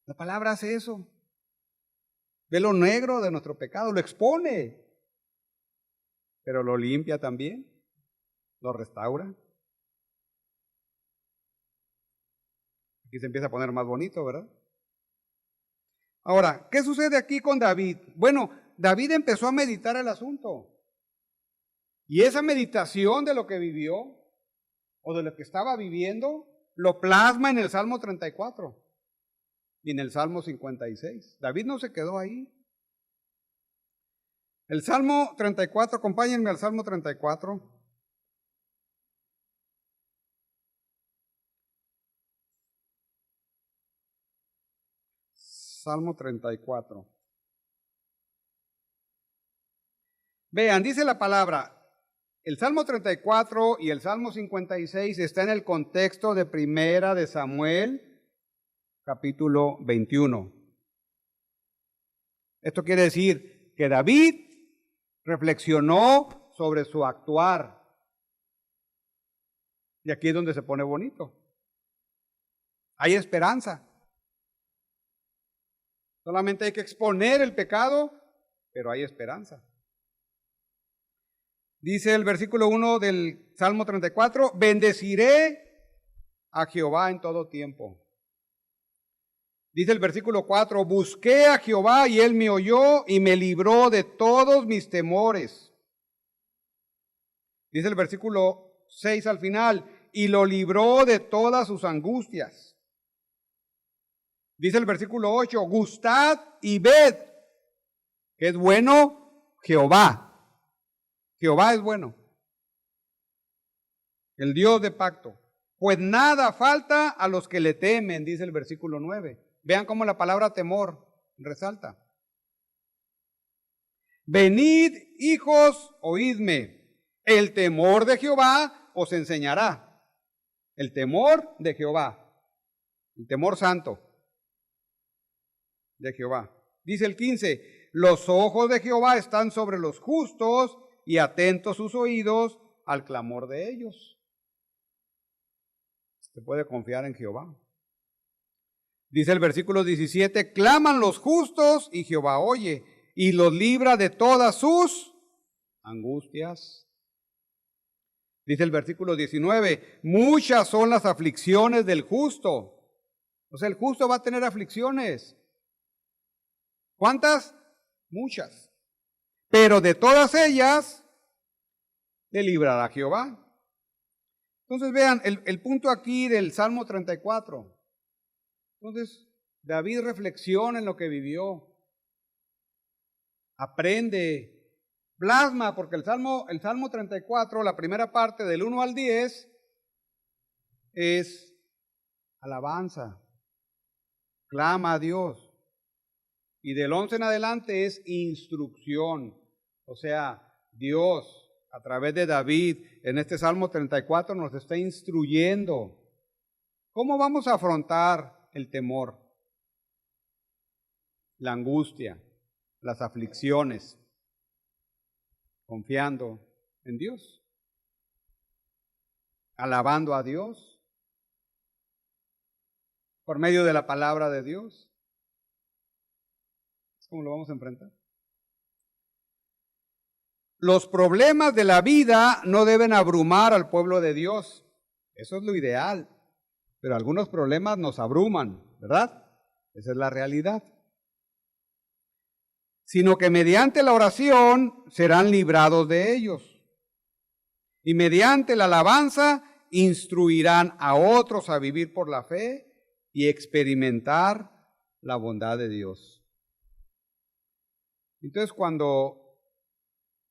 La palabra hace eso. Ve lo negro de nuestro pecado, lo expone, pero lo limpia también, lo restaura. Aquí se empieza a poner más bonito, ¿verdad? Ahora, ¿qué sucede aquí con David? Bueno, David empezó a meditar el asunto. Y esa meditación de lo que vivió, o de lo que estaba viviendo, lo plasma en el Salmo 34 y en el Salmo 56. David no se quedó ahí. El Salmo 34, acompáñenme al Salmo 34. Salmo 34. Vean, dice la palabra, el Salmo 34 y el Salmo 56 está en el contexto de Primera de Samuel, capítulo 21. Esto quiere decir que David reflexionó sobre su actuar. Y aquí es donde se pone bonito. Hay esperanza. Solamente hay que exponer el pecado, pero hay esperanza. Dice el versículo 1 del Salmo 34, bendeciré a Jehová en todo tiempo. Dice el versículo 4, busqué a Jehová y él me oyó y me libró de todos mis temores. Dice el versículo 6 al final, y lo libró de todas sus angustias. Dice el versículo 8, gustad y ved que es bueno Jehová. Jehová es bueno, el Dios de pacto. Pues nada falta a los que le temen, dice el versículo 9. Vean cómo la palabra temor resalta. Venid, hijos, oídme. El temor de Jehová os enseñará. El temor de Jehová. El temor santo de Jehová. Dice el 15, los ojos de Jehová están sobre los justos y atentos sus oídos al clamor de ellos. Se puede confiar en Jehová. Dice el versículo 17, claman los justos y Jehová oye y los libra de todas sus angustias. Dice el versículo 19, muchas son las aflicciones del justo. O sea, el justo va a tener aflicciones. ¿Cuántas? Muchas. Pero de todas ellas le librará Jehová. Entonces vean el punto aquí del Salmo 34. Entonces David reflexiona en lo que vivió. Aprende, plasma, porque el Salmo 34, la primera parte del 1 al 10, es alabanza, clama a Dios. Y del 11 en adelante es instrucción. O sea, Dios, a través de David, en este Salmo 34 nos está instruyendo. ¿Cómo vamos a afrontar el temor, la angustia, las aflicciones? Confiando en Dios, alabando a Dios, por medio de la palabra de Dios. ¿Cómo lo vamos a enfrentar? Los problemas de la vida no deben abrumar al pueblo de Dios. Eso es lo ideal. Pero algunos problemas nos abruman, ¿verdad? Esa es la realidad. Sino que mediante la oración serán librados de ellos. Y mediante la alabanza instruirán a otros a vivir por la fe y experimentar la bondad de Dios. Entonces, cuando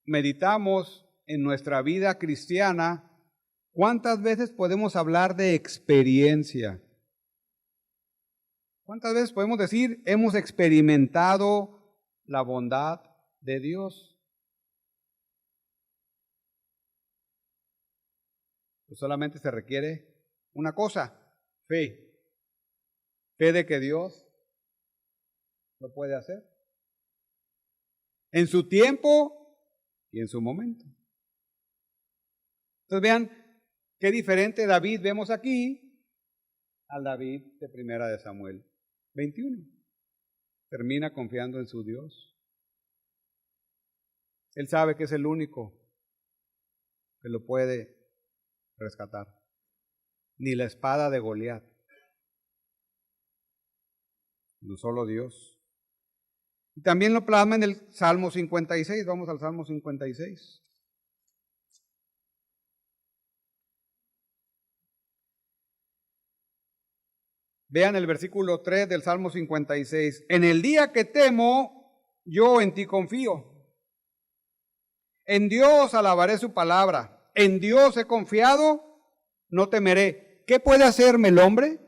meditamos en nuestra vida cristiana, ¿cuántas veces podemos hablar de experiencia? ¿Cuántas veces podemos decir, hemos experimentado la bondad de Dios? Pues solamente se requiere una cosa, fe. Fe de que Dios lo puede hacer en su tiempo y en su momento. Entonces vean qué diferente David vemos aquí al David de Primera de Samuel 21. Termina confiando en su Dios. Él sabe que es el único que lo puede rescatar. Ni la espada de Goliat. No solo Dios. Y también lo plasma en el Salmo 56. Vamos al Salmo 56. Vean el versículo 3 del Salmo 56. En el día que temo, yo en ti confío. En Dios alabaré su palabra. En Dios he confiado, no temeré. ¿Qué puede hacerme el hombre?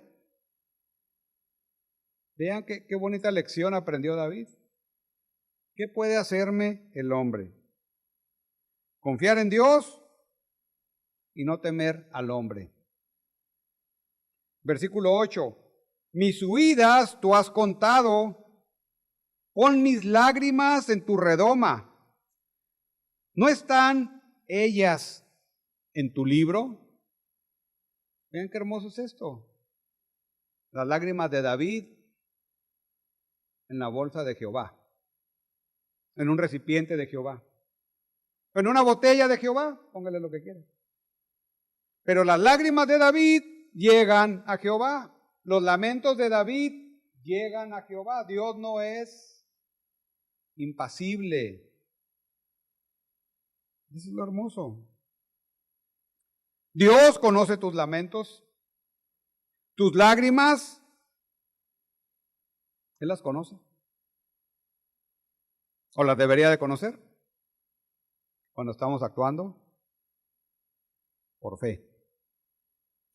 Vean qué bonita lección aprendió David. ¿Qué puede hacerme el hombre? Confiar en Dios y no temer al hombre. Versículo 8. Mis huidas tú has contado, pon mis lágrimas en tu redoma. ¿No están ellas en tu libro? Vean qué hermoso es esto. Las lágrimas de David en la bolsa de Jehová, en un recipiente de Jehová, en una botella de Jehová, póngale lo que quiera. Pero las lágrimas de David llegan a Jehová. Los lamentos de David llegan a Jehová. Dios no es impasible. Eso es lo hermoso. Dios conoce tus lamentos, tus lágrimas. Él las conoce. ¿O las debería de conocer? Cuando estamos actuando por fe.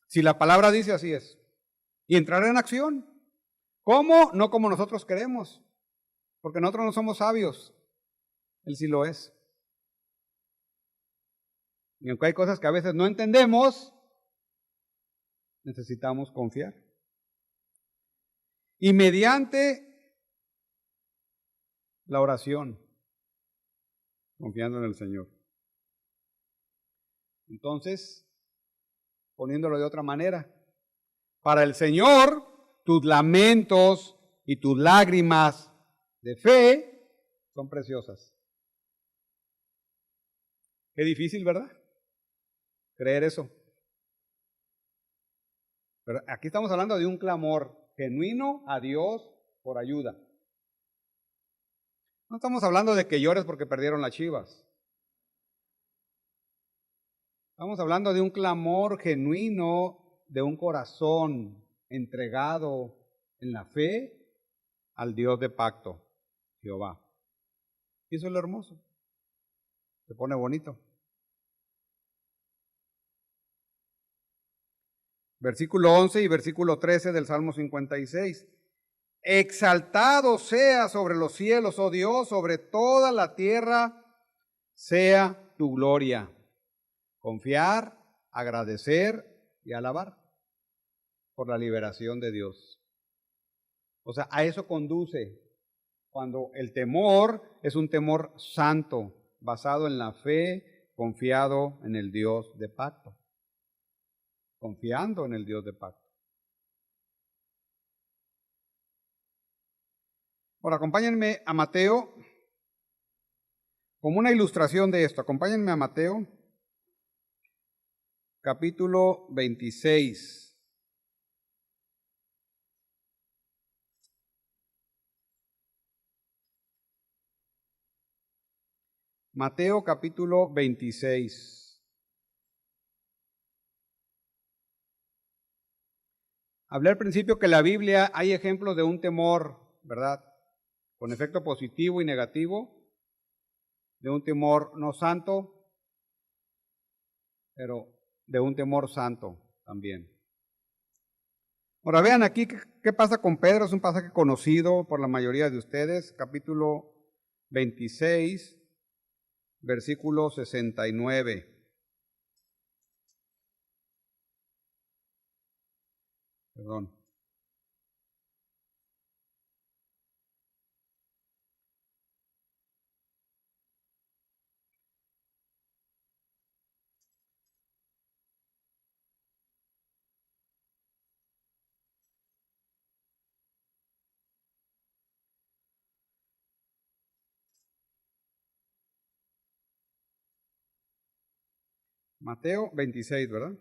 Si la palabra dice así es. Y entrar en acción. ¿Cómo? No como nosotros queremos. Porque nosotros no somos sabios. Él sí lo es. Y aunque hay cosas que a veces no entendemos, necesitamos confiar. Y mediante la oración, confiando en el Señor. Entonces, poniéndolo de otra manera, para el Señor, tus lamentos y tus lágrimas de fe son preciosas. Qué difícil, ¿verdad? Creer eso. Pero aquí estamos hablando de un clamor genuino a Dios por ayuda. No estamos hablando de que llores porque perdieron las Chivas. Estamos hablando de un clamor genuino de un corazón entregado en la fe al Dios de pacto, Jehová. Y eso es lo hermoso. Se pone bonito. Versículo 11 y versículo 13 del Salmo 56. Exaltado sea sobre los cielos, oh Dios, sobre toda la tierra sea tu gloria. Confiar, agradecer y alabar por la liberación de Dios. O sea, a eso conduce cuando el temor es un temor santo, basado en la fe, confiado en el Dios de pacto. Confiando en el Dios de pacto. Ahora, acompáñenme a Mateo, como una ilustración de esto. Acompáñenme a Mateo, capítulo 26. Mateo, capítulo 26. Hablé al principio que en la Biblia hay ejemplos de un temor, ¿verdad? Con efecto positivo y negativo, de un temor no santo, pero de un temor santo también. Ahora vean aquí qué pasa con Pedro, es un pasaje conocido por la mayoría de ustedes, capítulo 26, versículo 69. Perdón. Mateo 26, ¿verdad?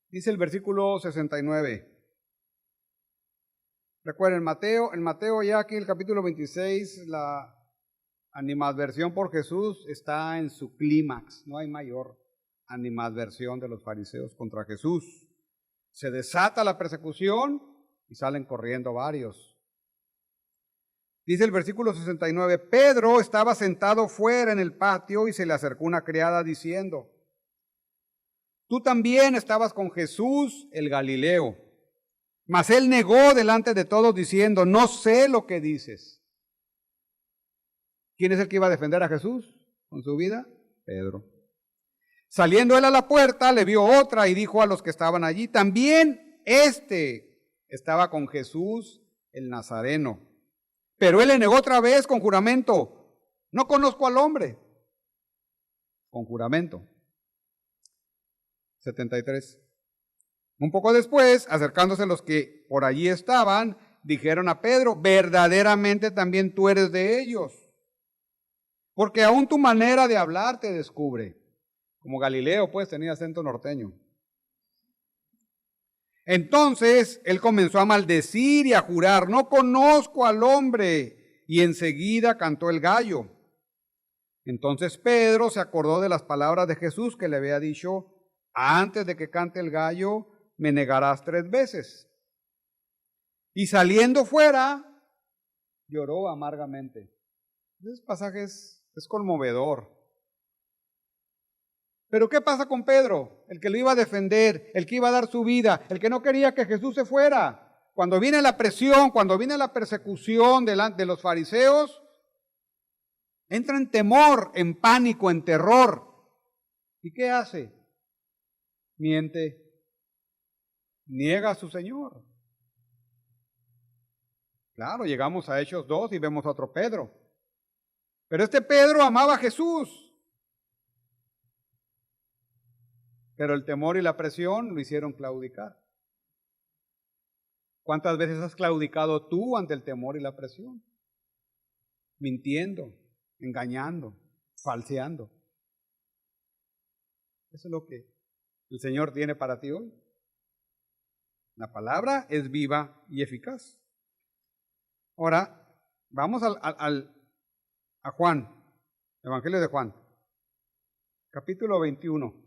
Dice el versículo 69. Recuerden, en Mateo ya aquí el capítulo 26, la animadversión por Jesús está en su clímax. No hay mayor animadversión de los fariseos contra Jesús. Se desata la persecución y salen corriendo varios. Dice el versículo 69, Pedro estaba sentado fuera en el patio y se le acercó una criada diciendo, tú también estabas con Jesús el Galileo. Mas él negó delante de todos diciendo, no sé lo que dices. ¿Quién es el que iba a defender a Jesús con su vida? Pedro. Saliendo él a la puerta, le vio otra y dijo a los que estaban allí, también estaba con Jesús el Nazareno. Pero él le negó otra vez con juramento, no conozco al hombre. Con juramento. 73. Un poco después, acercándose los que por allí estaban, dijeron a Pedro, verdaderamente también tú eres de ellos, porque aún tu manera de hablar te descubre. Como Galileo, pues, tenía acento norteño. Entonces, él comenzó a maldecir y a jurar, no conozco al hombre, y enseguida cantó el gallo. Entonces Pedro se acordó de las palabras de Jesús que le había dicho, antes de que cante el gallo, me negarás 3 veces. Y saliendo fuera, lloró amargamente. Ese pasaje es conmovedor. Pero ¿qué pasa con Pedro? El que lo iba a defender, el que iba a dar su vida, el que no quería que Jesús se fuera. Cuando viene la presión, cuando viene la persecución de los fariseos, entra en temor, en pánico, en terror. ¿Y qué hace? Miente, niega a su Señor. Claro, llegamos a Hechos 2 y vemos a otro Pedro. Pero este Pedro amaba a Jesús. Pero el temor y la presión lo hicieron claudicar. ¿Cuántas veces has claudicado tú ante el temor y la presión? Mintiendo, engañando, falseando. Eso es lo que el Señor tiene para ti hoy. La palabra es viva y eficaz. Ahora, vamos a Juan, Evangelio de Juan, capítulo 21.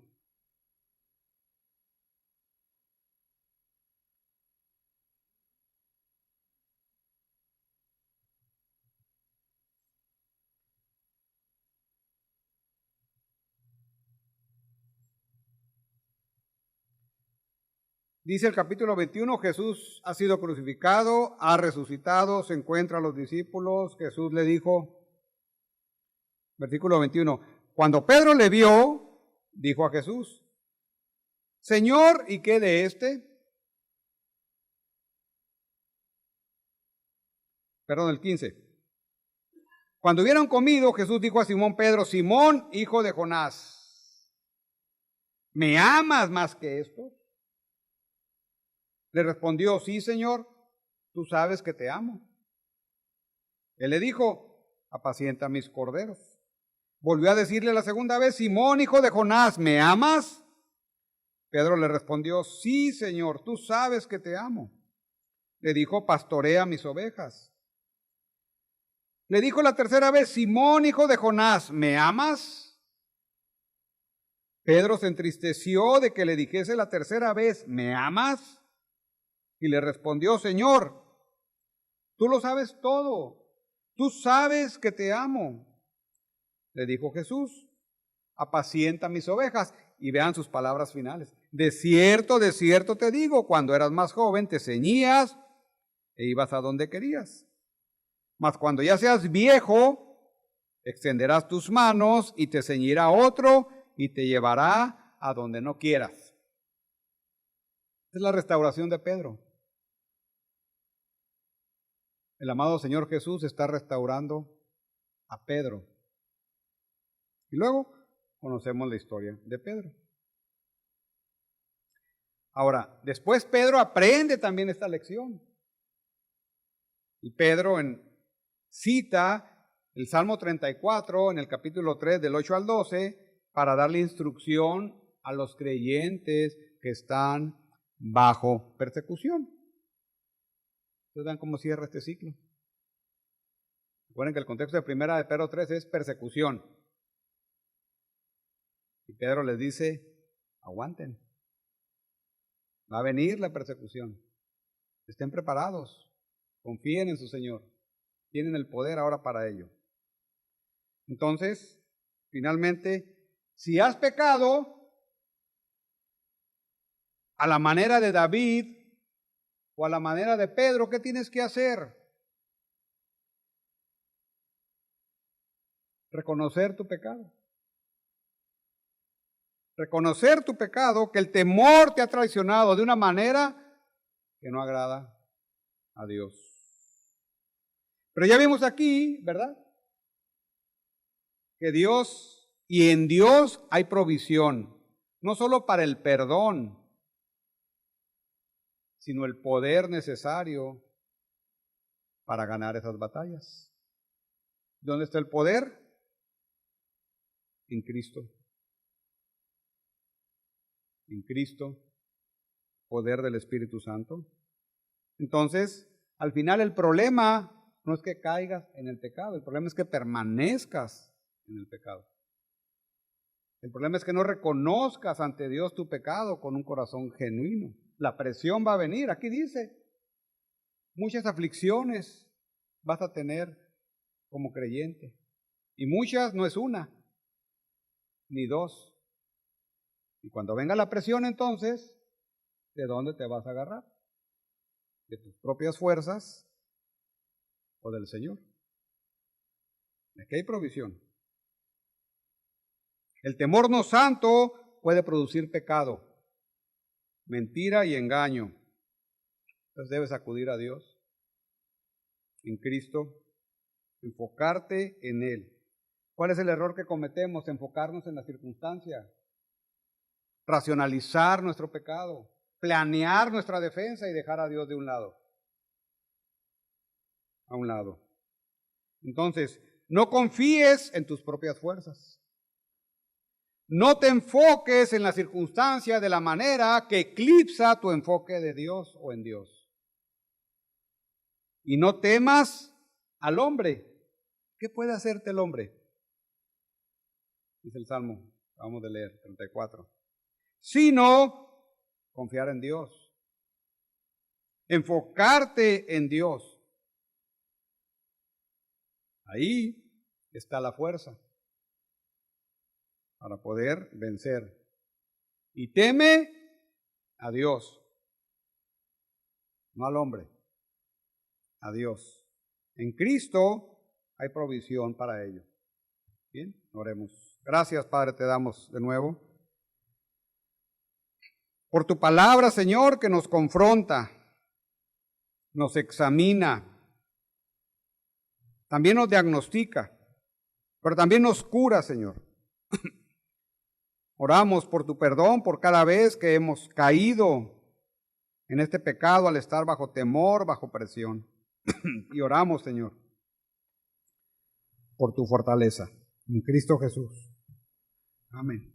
Dice el capítulo 21, Jesús ha sido crucificado, ha resucitado, se encuentra a los discípulos. Jesús le dijo, versículo 21, cuando Pedro le vio, dijo a Jesús, Señor, ¿y qué de este? Perdón, el 15. Cuando hubieron comido, Jesús dijo a Simón Pedro, Simón, hijo de Jonás, ¿me amas más que esto? Le respondió, sí, Señor, tú sabes que te amo. Él le dijo, apacienta mis corderos. Volvió a decirle la segunda vez, Simón, hijo de Jonás, ¿me amas? Pedro le respondió, sí, Señor, tú sabes que te amo. Le dijo, pastorea mis ovejas. Le dijo la tercera vez: Simón, hijo de Jonás, ¿me amas? Pedro se entristeció de que le dijese la tercera vez: ¿me amas? Y le respondió: Señor, tú lo sabes todo, tú sabes que te amo. Le dijo Jesús: apacienta mis ovejas. Y vean sus palabras finales: de cierto te digo, cuando eras más joven te ceñías e ibas a donde querías. Mas cuando ya seas viejo, extenderás tus manos y te ceñirá otro y te llevará a donde no quieras. Es la restauración de Pedro. El amado Señor Jesús está restaurando a Pedro. Y luego conocemos la historia de Pedro. Ahora, después Pedro aprende también esta lección. Y Pedro cita el Salmo 34 en el capítulo 3 del 8 al 12 para darle instrucción a los creyentes que están bajo persecución. Ustedes vean cómo cierra este ciclo. Recuerden que el contexto de primera de Pedro 3 es persecución. Y Pedro les dice: aguanten. Va a venir la persecución. Estén preparados. Confíen en su Señor. Tienen el poder ahora para ello. Entonces, finalmente, si has pecado a la manera de David o a la manera de Pedro, ¿qué tienes que hacer? Reconocer tu pecado. Reconocer tu pecado, que el temor te ha traicionado de una manera que no agrada a Dios. Pero ya vimos aquí, ¿verdad?, que Dios y en Dios hay provisión, no solo para el perdón, sino el poder necesario para ganar esas batallas. ¿Dónde está el poder? En Cristo. En Cristo, poder del Espíritu Santo. Entonces, al final el problema no es que caigas en el pecado, el problema es que permanezcas en el pecado. El problema es que no reconozcas ante Dios tu pecado con un corazón genuino. La presión va a venir, aquí dice, muchas aflicciones vas a tener como creyente. Y muchas no es una, ni dos. Y cuando venga la presión, entonces, ¿de dónde te vas a agarrar? ¿De tus propias fuerzas o del Señor? Aquí hay provisión. El temor no santo puede producir pecado, mentira y engaño. Entonces debes acudir a Dios, en Cristo, enfocarte en Él. ¿Cuál es el error que cometemos? Enfocarnos en la circunstancia, racionalizar nuestro pecado, planear nuestra defensa y dejar a Dios de un lado. A un lado. Entonces, no confíes en tus propias fuerzas. No te enfoques en la circunstancia de la manera que eclipsa tu enfoque de Dios o en Dios. Y no temas al hombre. ¿Qué puede hacerte el hombre? Dice el Salmo, vamos a leer, 34. Sino confiar en Dios. Enfocarte en Dios. Ahí está la fuerza para poder vencer. Y teme a Dios, no al hombre, a Dios. En Cristo hay provisión para ello. Bien, oremos. Gracias, Padre, te damos de nuevo por tu palabra, Señor, que nos confronta, nos examina, también nos diagnostica, pero también nos cura, Señor. Oramos por tu perdón por cada vez que hemos caído en este pecado al estar bajo temor, bajo presión. Y oramos, Señor, por tu fortaleza. En Cristo Jesús. Amén.